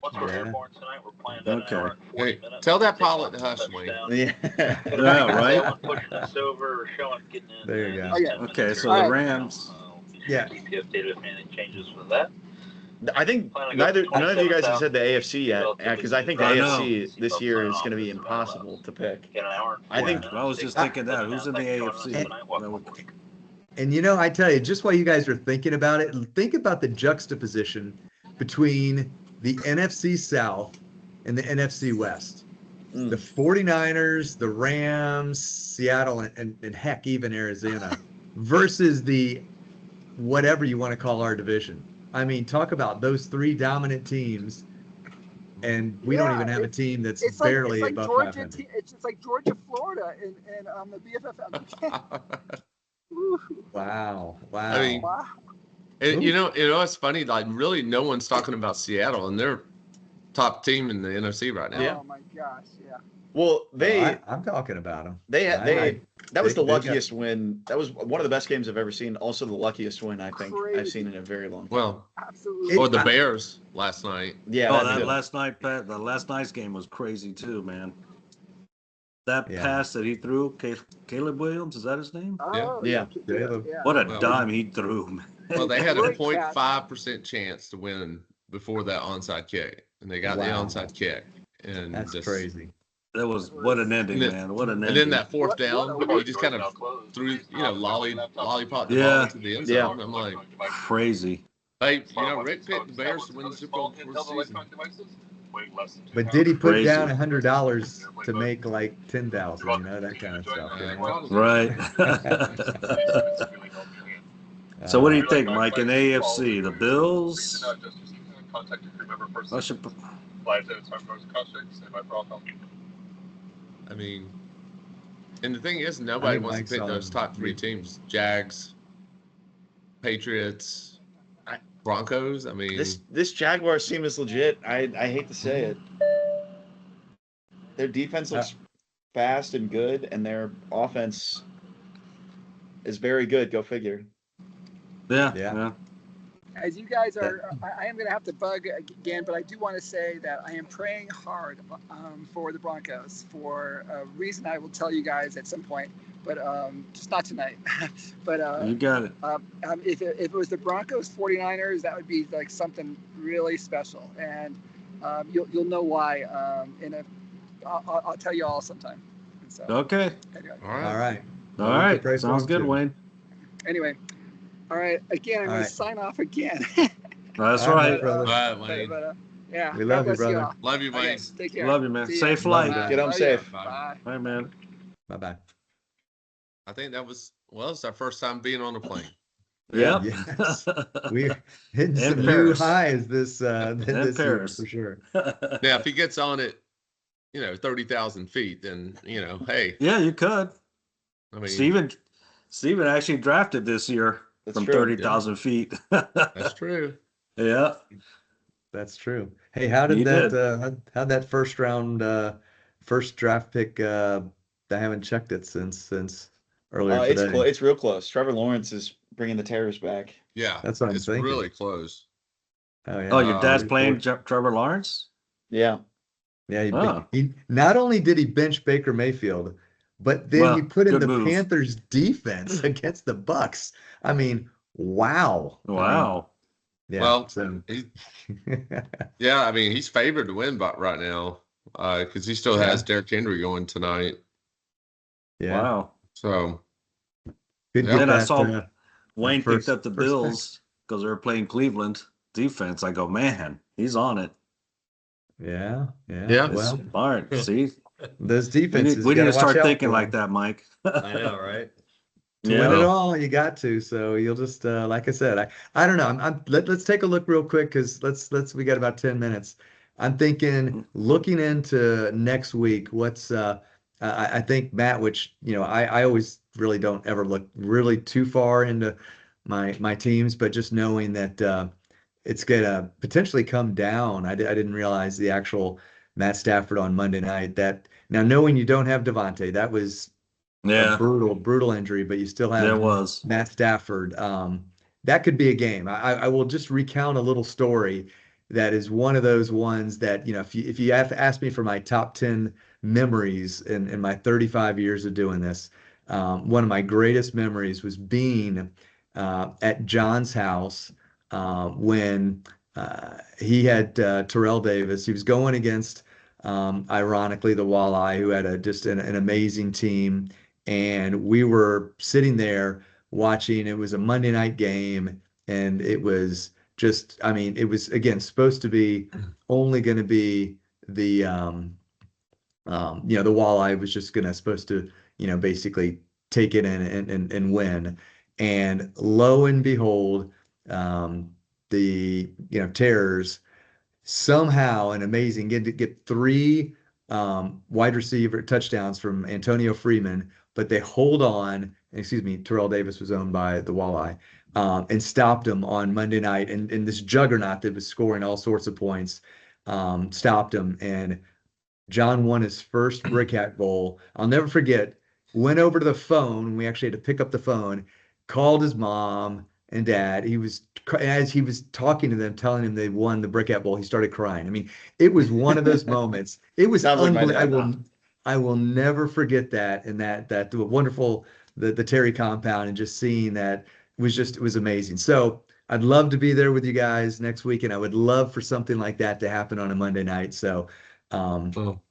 Once we're Yeah. airborne tonight, we're playing about Okay. an hour and 40 Hey, minutes. tell that Take pilot off to hush, touchdown. Wayne. Yeah. Yeah, right. Someone pushing us over or showing getting in. There you go. Oh, yeah. 10 minutes Okay, or so so. the Alright. Rams. Yeah. Keep you updated if anything changes with that. I think none of you guys have said the AFC yet, because I think the I know. AFC this year is going to be impossible to pick. In an hour. I think- I was just thinking that. Who's in the AFC? And I tell you, just while you guys are thinking about it, think about the juxtaposition between the NFC South and the NFC West. The 49ers, the Rams, Seattle, and heck, even Arizona, versus the whatever you want to call our division. I mean, talk about those three dominant teams, and we don't even have a team that's barely it's like above Georgia. 500. It's like Georgia, Florida, and the BFF. Wow. I mean, Wow. and, it's funny. Like, really, no one's talking about Seattle, and they're top team in the NFC right now. Yeah. Oh my gosh. Yeah. Well, I'm talking about them. that was the they got- luckiest win. That was one of the best games I've ever seen. Also, the luckiest win I think I've Crazy. seen in a very long time. Well, Absolutely. or the Bears last night. Yeah, Oh, that that too. last night, Pat. The last night's game was crazy too, man. That Yeah. pass that he threw, Caleb Williams, is that his name? Oh, Yeah. What a Well, dime he threw, man. Well, they had a Great catch. 0.5% chance to win before that onside kick, and they got the Wow. onside kick. And That's just, crazy. That was what an ending, And then- man. What an And ending. then that fourth What down, a he just kind of threw, lollipop the Yeah. ball into the end zone. I'm like, Crazy. hey, Rick picked the Bears to win the Super Bowl before the season. But did he put Crazy. down $100 to make like 10,000? That kind of stuff. Right. So what do you think, Mike, in AFC? The Bills? I should put- I mean, and the thing is, nobody wants to pick those top three teams: Jags, Patriots, Broncos. I mean, This Jaguars team is legit. I hate to say it. Their defense looks fast and good, and their offense is very good. Go figure. Yeah. As you guys are, I am going to have to bug again, but I do want to say that I am praying hard for the Broncos for a reason I will tell you guys at some point, but just not tonight. But You got it. If it was the Broncos 49ers, that would be like something really special, and you'll know why. I'll tell you all sometime. And so, Okay. anyway. all right. All right. Sounds good, Wayne. Anyway, all right. Again, I'm going to sign off again. That's All right. brother. All right, Wayne. Yeah. We love you, brother. All. Love you, Wayne. Okay, take care. Love you, man. See ya. Safe flight. Bye. Get home Love safe. you. Bye. Bye, man. Bye-bye. I think that was, it's our first time being on a plane. Yep. Yes. We're hitting And some new Paris. highs this this year Paris. for sure. Now, if he gets on it, 30,000 feet, then, hey, Yeah, you could. I mean, Steven actually drafted this year That's from true. 30,000 feet. that's true. Yeah. That's true. Hey, how did He how'd that first draft pick I haven't checked it since earlier It's today. it's real close. Trevor Lawrence is bringing the Terrors back. Yeah, That's what I'm it's thinking. really close. Oh yeah. Oh, your dad's Uh, playing Trevor Lawrence? Yeah. Yeah, Oh. he not only did he bench Baker Mayfield, but then Well, he put in good the move. Panthers defense against the Bucks. I mean, wow. Wow. Yeah. Well, so, Yeah, I mean, he's favored to win right now because he still has Derrick Henry going tonight. yeah. Wow. So, Could Yeah. get Then I that, saw Wayne first- picked up the first Bills because they were playing Cleveland defense. I go, man, he's on it. Yeah. Yeah. Well, Smart. See, those we defenses. need you to gotta watch start out thinking for like 'em. that, Mike. I know, right? To win Yeah. it all, you got to. So you'll just, like I said, I don't know. Let's take a look real quick because we got about 10 minutes. I'm thinking, looking into next week. What's I think Matt, which I always really don't ever look really too far into my teams, but just knowing that it's gonna potentially come down. I didn't realize the actual Matt Stafford on Monday night. That now knowing you don't have Devontae, that was a Yeah, brutal injury, but you still there have was. Matt Stafford. That could be a game. I will just recount a little story that is one of those ones that, if you have to ask me for my top 10 memories in my 35 years of doing this, one of my greatest memories was being at John's house when he had Terrell Davis. He was going against, ironically, the Walleye, who had just an amazing team. And we were sitting there watching. It was a Monday night game, and it was just, I mean, it was again supposed to be only going to be the the Walleye was just supposed to basically take it in and win. And lo and behold, the Terrors somehow, an amazing, get three wide receiver touchdowns from Antonio Freeman, but they hold on. Excuse me, Terrell Davis was owned by the Walleye, and stopped him on Monday night. And this juggernaut that was scoring all sorts of points stopped him. And John won his first Brickhat Bowl. I'll never forget. Went over to the phone. We actually had to pick up the phone, called his mom and dad. As he was talking to them, telling him they won the Brickhat Bowl, he started crying. I mean, it was one of those moments. It was Sounds like my unbelievable. dad. I will never forget that, and that the wonderful the Terry compound, and just seeing that it was amazing. So I'd love to be there with you guys next week, and I would love for something like that to happen on a Monday night. So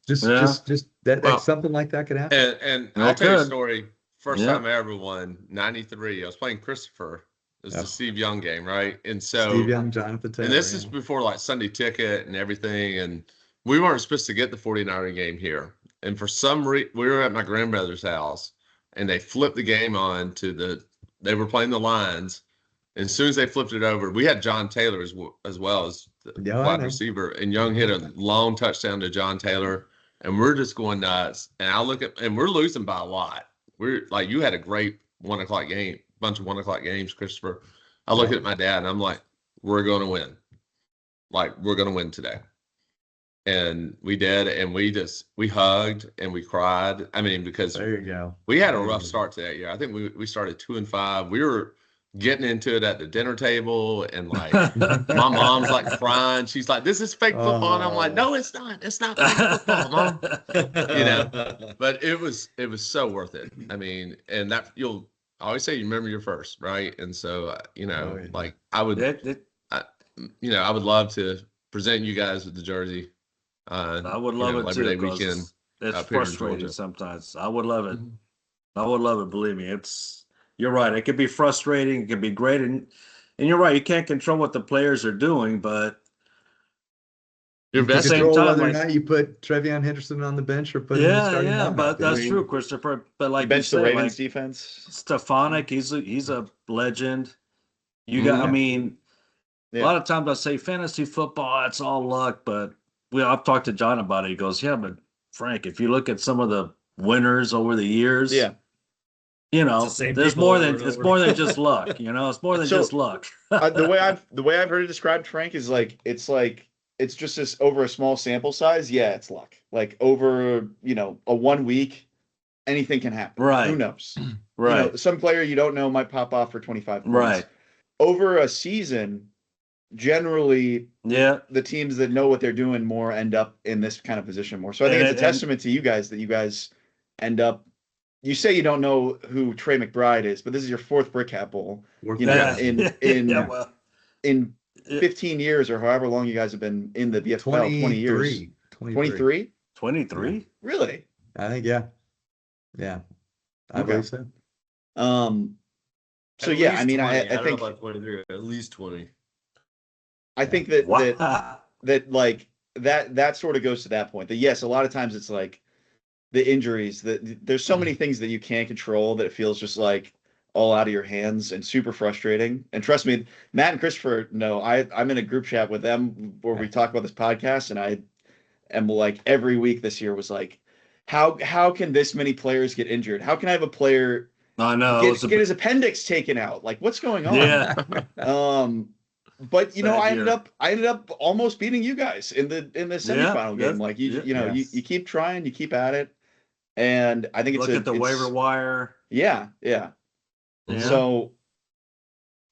just that something like that could happen. And I'll tell you a story. First time I ever won, 93. I was playing Christopher. It was the Steve Young game, right? And so Steve Young, Jonathan Taylor. And this is before like Sunday Ticket and everything. And we weren't supposed to get the 49er game here. And for some reason, we were at my grandbrother's house, and they flipped the game on they were playing the Lions. And as soon as they flipped it over, we had John Taylor as well as the wide receiver. And Young hit a long touchdown to John Taylor. And we're just going nuts. And and we're losing by a lot. We're like, you had a great 1 o'clock game, bunch of 1 o'clock games, Christopher. I look at my dad and I'm like, we're going to win. Like, we're going to win today. And we did. And we hugged and we cried. I mean, because there you go. We had a rough start to that year. I think we started 2-5. We were getting into it at the dinner table, and like my mom's like crying. She's like, "This is fake football," and I'm like, "No, it's not. It's not fake football, Mom." But it was so worth it. I mean, and that I always say you remember your first, right? And so like I would love to present you guys with the jersey. I would love it Labor Day too. Weekend. It's frustrating sometimes. I would love it. I would love it. Believe me, you're right. It can be frustrating. It can be great. And you're right. You can't control what the players are doing, but at the same time, whether or not you put Trevion Henderson on the bench or put him in the starting lineup. But that's true, Christopher. But like bench the Ravens defense. Stefanik, he's a legend. You got. I mean, a lot of times I say fantasy football, it's all luck. But I've talked to John about it. He goes, "Yeah, but Frank, if you look at some of the winners over the years, there's more than just luck. It's more than just luck." The way I've heard it described, Frank, is it's just this over a small sample size. Yeah, it's luck. Like over a 1 week, anything can happen. Right? Who knows? Right. Some player you don't know might pop off for 25 points. Right. Over a season, generally, the teams that know what they're doing more end up in this kind of position more. So I think it's a testament to you guys that you guys end up. You say you don't know who Trey McBride is, but this is your 4th Brickhat Bowl. In 15 years or however long you guys have been in the BFL, 20 years. 23? 23? Really? I think I believe so. So yeah, I mean, I think about 23, at least 20. I think that that sort of goes to that point. That yes, a lot of times it's like the injuries, that there's so many things that you can't control that it feels just like all out of your hands and super frustrating. And trust me, Matt and Christopher know I'm in a group chat with them where we talk about this podcast, and I am like every week this year was like, how can this many players get injured? How can I have a player get his appendix taken out? Like, what's going on? Yeah. But I ended up almost beating you guys in the semifinal game. Like you keep trying, you keep at it, and I think look at the waiver wire. Yeah. So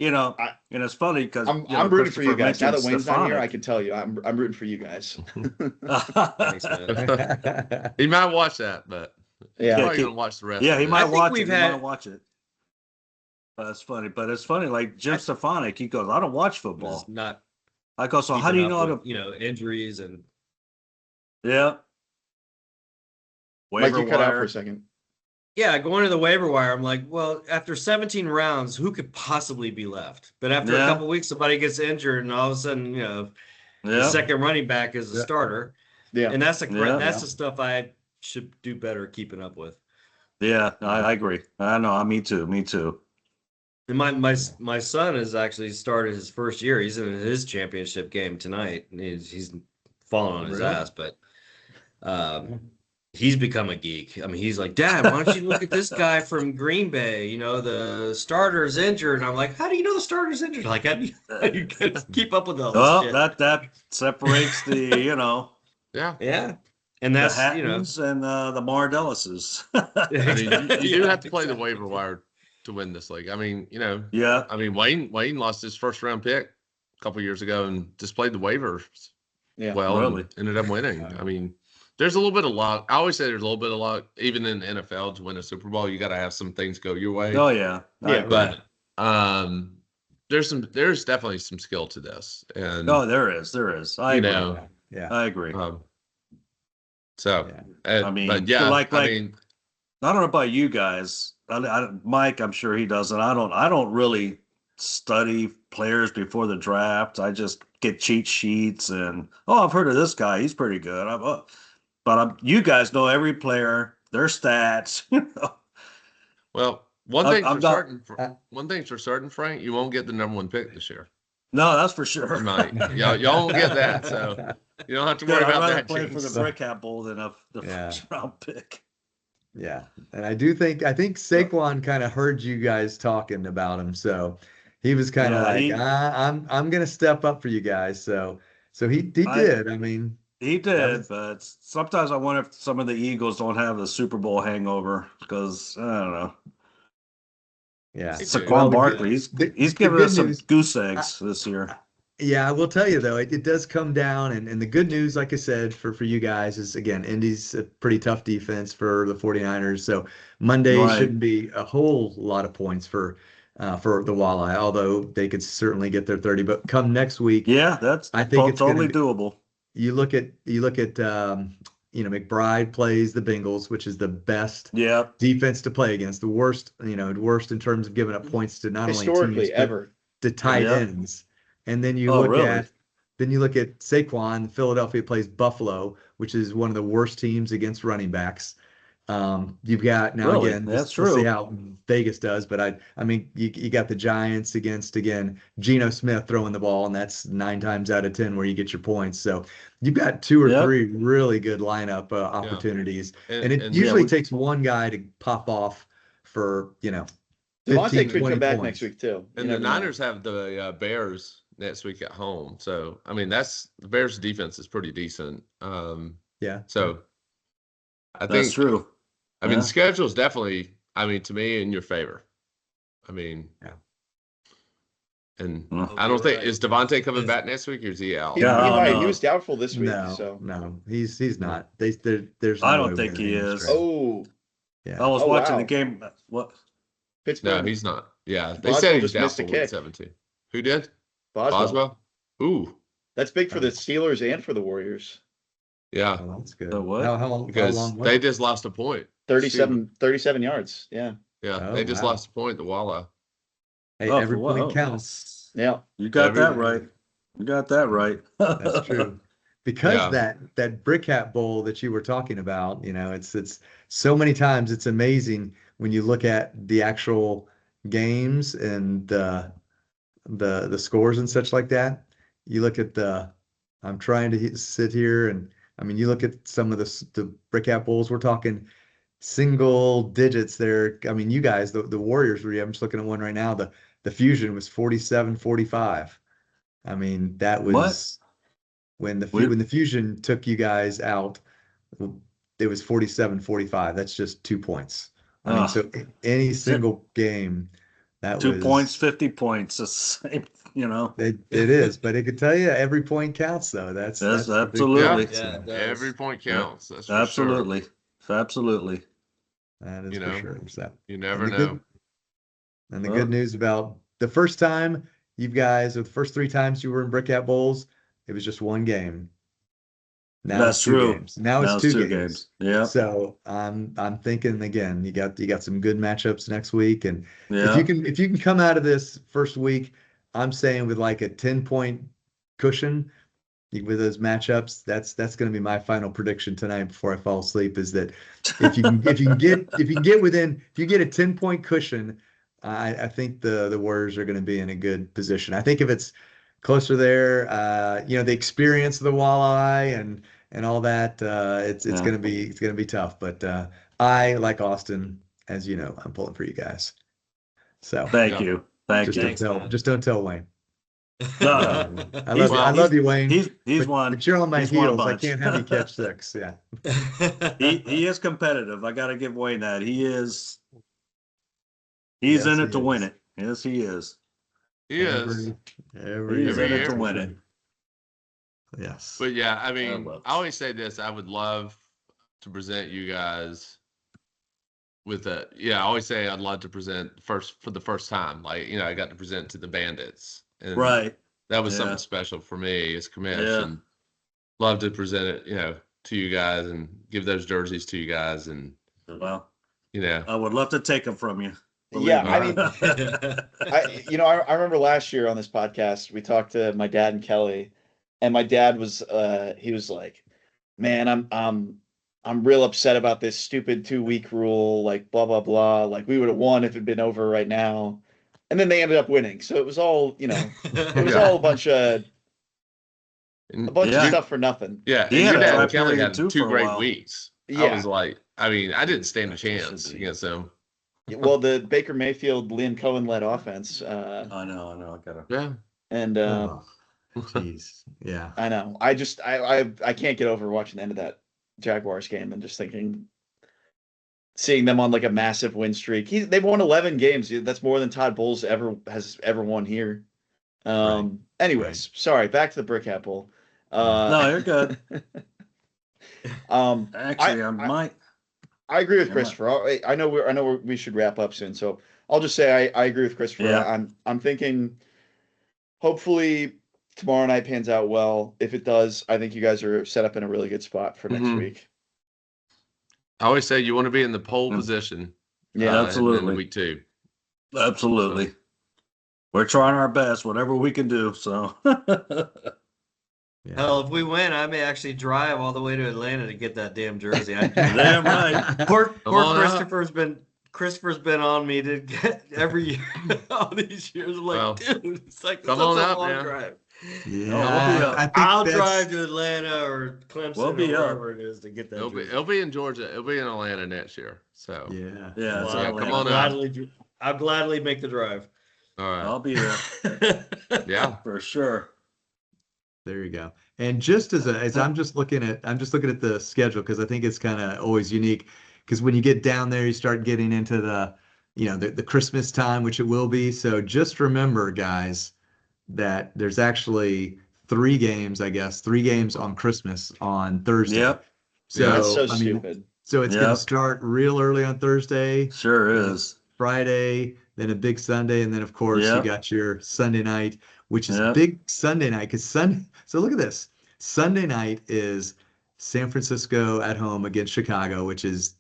and it's funny because I'm rooting for you guys. Now that Wayne's not here, I can tell you I'm rooting for you guys. Thanks, man. He might watch that, but he's probably gonna watch the rest. Yeah, he might watch it. He might watch it. That's funny, but it's funny. Like Jim Stefanik, he goes, "I don't watch football." It's not. I go, "So how do you know how to?" Injuries and. Mike, you cut out for a second. Yeah, going to the waiver wire, I'm like, well, after 17 rounds, who could possibly be left? But after a couple of weeks, somebody gets injured, and all of a sudden, the second running back is a starter. Yeah, and that's the stuff I should do better keeping up with. Yeah, I agree. I know. Me too. And my son has actually started his first year. He's in his championship game tonight. He's falling on his ass, but he's become a geek. I mean, he's like, "Dad, why don't you look at this guy from Green Bay? The starter's injured." And I'm like, "How do you know the starter's injured? Like, how do you keep up with all this shit?" that separates the Yeah. And that's the Hattons and the Mardellises. I mean, you do have to play the waiver wire to win this league. I mean, I mean, Wayne lost his first round pick a couple years ago and just played the waivers and ended up winning. I mean, there's a little bit of luck. I always say there's a little bit of luck, even in the NFL, to win a Super Bowl. You got to have some things go your way. Oh yeah, Yeah, but there's definitely some skill to this, and there is. I agree. Yeah. I agree. So, I mean, but yeah, like, I mean, I don't know about you guys. Mike, I'm sure he doesn't. I don't really study players before the draft. I just get cheat sheets and I've heard of this guy. He's pretty good. You guys know every player, their stats. Well, one thing's for certain, Frank. You won't get the number 1 pick this year. No, that's for sure. Y'all won't get that, so you don't have to worry about that. Play for the Brickhat Bowl than the first round pick. Yeah, and I think Saquon kind of heard you guys talking about him, so he was kind of I'm gonna step up for you guys. So he did. I mean, he did, but sometimes I wonder if some of the Eagles don't have the Super Bowl hangover because I don't know. Yeah, Saquon Barkley, he's giving us some goose eggs this year. Yeah, I will tell you though, it does come down, and the good news, like I said, for you guys is, again, Indy's a pretty tough defense for the 49ers. So Monday shouldn't be a whole lot of points for the Walleye, although they could certainly get their 30. But come next week, I think it's totally doable. You look at McBride plays the Bengals, which is the best defense to play against, the worst in terms of giving up points to not only teams, ever to tight ends. And then you look at Saquon. Philadelphia plays Buffalo, which is one of the worst teams against running backs. You've got again, that's we'll true. see how Vegas does, but I mean, you got the Giants against, again, Geno Smith throwing the ball, and that's 9 times out of 10 where you get your points. So you've got 2 or 3 really good lineup opportunities, and it usually takes one guy to pop off for Devontae could come back next week too. And the Niners have the Bears next week at home, so I mean the Bears' defense is pretty decent. So I think that's true. I mean, the schedule is definitely, to me, in your favor. I mean, and I don't think is Devontae coming back next week, or is he out? He was doubtful this week. No, he's not. There's I don't think he is. Oh, yeah. I was watching the game. What? Pittsburgh. No, he's not. Yeah, they said he was doubtful week 17. Who did? Boswell. Ooh, that's big for the Steelers and for the Warriors. Yeah, that's good. So what? How long? They just lost a point. 37 yards. Yeah. Yeah, they just lost a point. The Walleye. Hey, every point counts. Yeah, you got that right. You got that right. That's true. Because that Brickhat Bowl that you were talking about, it's so many times it's amazing when you look at the actual games and the scores and such like that. You look at I'm trying to sit here, and I mean, you look at some of the Brickhat Bowls, we're talking single digits there. I mean, you guys, the Warriors were, I'm just looking at one right now. The Fusion was 47-45. I mean, that was when the Fusion took you guys out, it was 47-45. That's just 2 points. I mean, so any single game, that 2 points, 50 points. The same, It is, but it could tell you every point counts, though. That's absolutely. Every point counts. That's for absolutely. sure. Absolutely. That is for sure. So, you never know. And the good news about the first time you guys, or the first 3 times you were in Brickhat Bowls, it was just one game. Now that's true. Games. Now it's 2 games. Yeah. So I'm thinking again. You got some good matchups next week, and if you can come out of this first week, I'm saying with like a 10-point cushion with those matchups, that's going to be my final prediction tonight before I fall asleep. Is that if you get a 10-point cushion, I think the Warriors are going to be in a good position. I think if it's closer there, the experience of the Walleye and all that, it's going to be tough. But I, like Austin, as you know, I'm pulling for you guys. So thank you. Just don't tell Wayne. No. I love you, Wayne. He's one. But you're on my heels. I can't have you catch 6. Yeah. He is competitive. I got to give Wayne that. He's in it to win it. Yes, he is. He is. He's in it to win it. Yes. But yeah, I mean, I always say this. I would love to present you guys with a. Yeah, I always say I'd love to present for the first time. Like, I got to present to the Bandits, and Right. that was Yeah. something special for me as Commish, Yeah. and love to present it, to you guys and give those jerseys to you guys, and Well, I would love to take them from you. Yeah, me. I mean, I remember last year on this podcast we talked to my dad and Kelly, and my dad was he was like, "Man, I'm real upset about this stupid 2-week rule, like blah blah blah. Like we would have won if it'd been over right now." And then they ended up winning. So it was all, it was all a bunch of stuff for nothing. Yeah, and He had your a dad dry and Kelly period had too two for a great while. weeks. Yeah. I was like, I didn't stand a chance against them. Well, the Baker Mayfield, Liam Cohen led offense. I know. I gotta. Yeah. And jeez, yeah. I know. I just I can't get over watching the end of that Jaguars game and just seeing them on like a massive win streak. They've won 11 games. That's more than Todd Bowles has ever won here. Anyways, sorry. Back to the Brickhat Bowl. No, you're good. Actually, I agree with Christopher. I know we should wrap up soon, so I'll just say I agree with Christopher. Yeah. I'm thinking hopefully tomorrow night pans out well. If it does, I think you guys are set up in a really good spot for next week. I always say you want to be in the pole position. Yeah, absolutely. In week 2. Absolutely. So. We're trying our best, whatever we can do. So. Hell, if we win, I may actually drive all the way to Atlanta to get that damn jersey. Damn right. Poor Christopher's been on me to get every year, all these years. I'm like, dude, it's like come on up, man. Drive. Yeah, I'll drive to Atlanta or Clemson or wherever it is to get that. It'll be in Georgia. It'll be in Atlanta next year. So yeah. Well, come on up. I'll gladly make the drive. All right, I'll be there. Yeah, for sure. There you go. And just as I'm just looking at the schedule, because I think it's kind of always unique, because when you get down there, you start getting into the Christmas time, which it will be. So just remember, guys, that there's actually 3 games on Christmas on Thursday. Yep. So that's so stupid. So it's going to start real early on Thursday. Sure is. Friday, then a big Sunday, and then of course you got your Sunday night, which is a big Sunday night because So look at this. Sunday night is San Francisco at home against Chicago, which is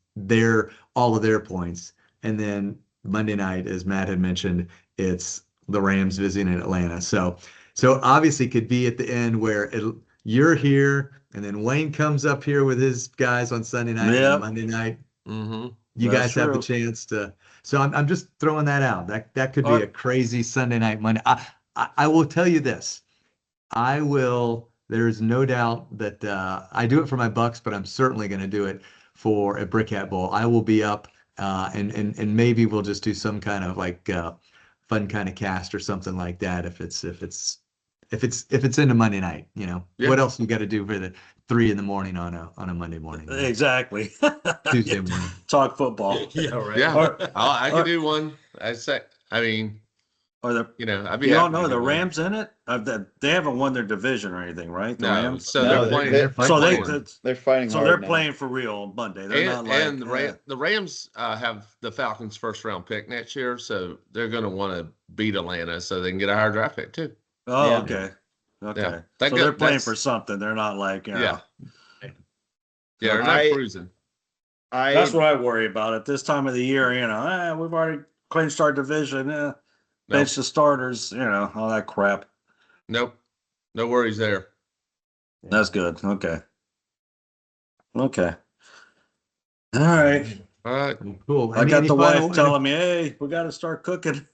all of their points, and then Monday night, as Matt had mentioned, it's the Rams visiting Atlanta. So obviously could be at the end where you're here, and then Wayne comes up here with his guys on Sunday night and Monday night. Mm-hmm. You guys have the chance to. So I'm just throwing that out. That could be a crazy Sunday night Monday. I will tell you this. There's no doubt that I do it for my Bucks, but I'm certainly going to do it for a Brickhat Bowl. I will be up, and maybe we'll just do some kind of like fun kind of cast or something like that. If it's into Monday night, what else you got to do for the 3 a.m. on a Monday morning? Exactly. Tuesday morning. Talk football. Yeah, right. Yeah, I could do one. I'd be. You don't know the Rams in it? They haven't won their division or anything, right? The Rams. So they're playing. They're fighting. So they're playing for real on Monday. They're not like. And the Rams have the Falcons' first round pick next year, so they're going to want to beat Atlanta so they can get a higher draft pick too. Oh, okay. Okay. Yeah. So they're playing for something. They're not like. Yeah, they're not cruising. That's what I worry about at this time of the year. We've already clinched our division. Bench the starters, all that crap. Nope. No worries there. That's good. Okay. All right. Cool. I got the wife telling me, hey, we got to start cooking.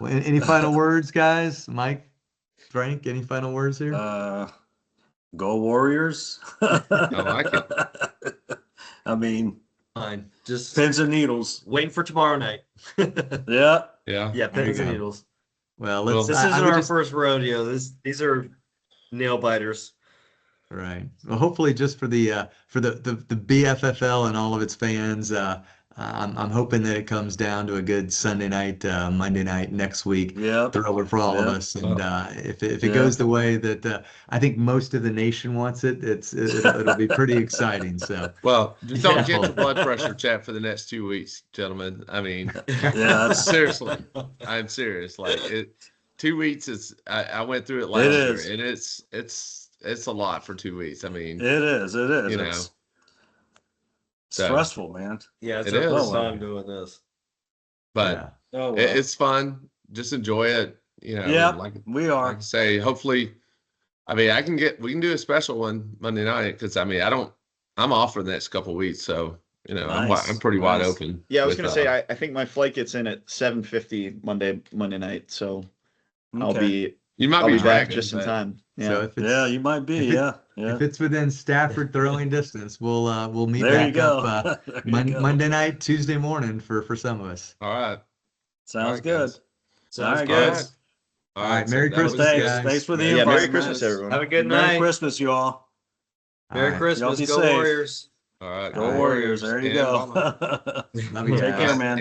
Any final words, guys? Mike, Frank, any final words here? Go Warriors. I like it. I mean, fine. Just pins and needles. Waiting for tomorrow night. Yeah. Pins and needles. Well, this isn't our first rodeo. These are nail biters. Right. Well, hopefully, just for the BFFL and all of its fans, I'm hoping that it comes down to a good Sunday night, Monday night next week. Yep. Thriller for all of Yep. us. And if it goes the way that I think most of the nation wants it, it'll be pretty exciting. So Well, just don't Yeah. get the blood pressure check for the next 2 weeks, gentlemen. I mean, Yeah, that's seriously, I'm serious. Like 2 weeks is. I went through it It last year, is. and it's a lot for 2 weeks. I mean, it is. It is. You know. It's So- stressful, man. Yeah, it's It our is. first time doing this. but Oh, well. it's fun. Just enjoy it. You know, Yep, like we are. I say, hopefully, I mean, we can do a special one Monday night because I mean, I'm off for the next couple of weeks, so you know, Nice, I'm pretty wide nice. open. Yeah, I was with, gonna say I think my flight gets in at 7:50 Monday night, so I'll Okay. you might I'll be be back dragging, just in but- time. Yeah. So if it's Yeah, you might be. if it- Yeah. Yeah. if it's within Stafford throwing distance, we'll meet There you back go. up There you go. Monday night, Tuesday morning for some of us. All right. Sounds All right, good. guys. Sounds All right, good. guys. All All right, so Merry that was Christmas, good. guys. Thanks for the Yeah, invite. Merry Christmas, man. everyone. Have a good Merry night. Christmas, y'all. All Merry right. Christmas. be Go safe. Warriors. All right. Go Warriors. There you and go. Walleye. Love you Take guys. care, man.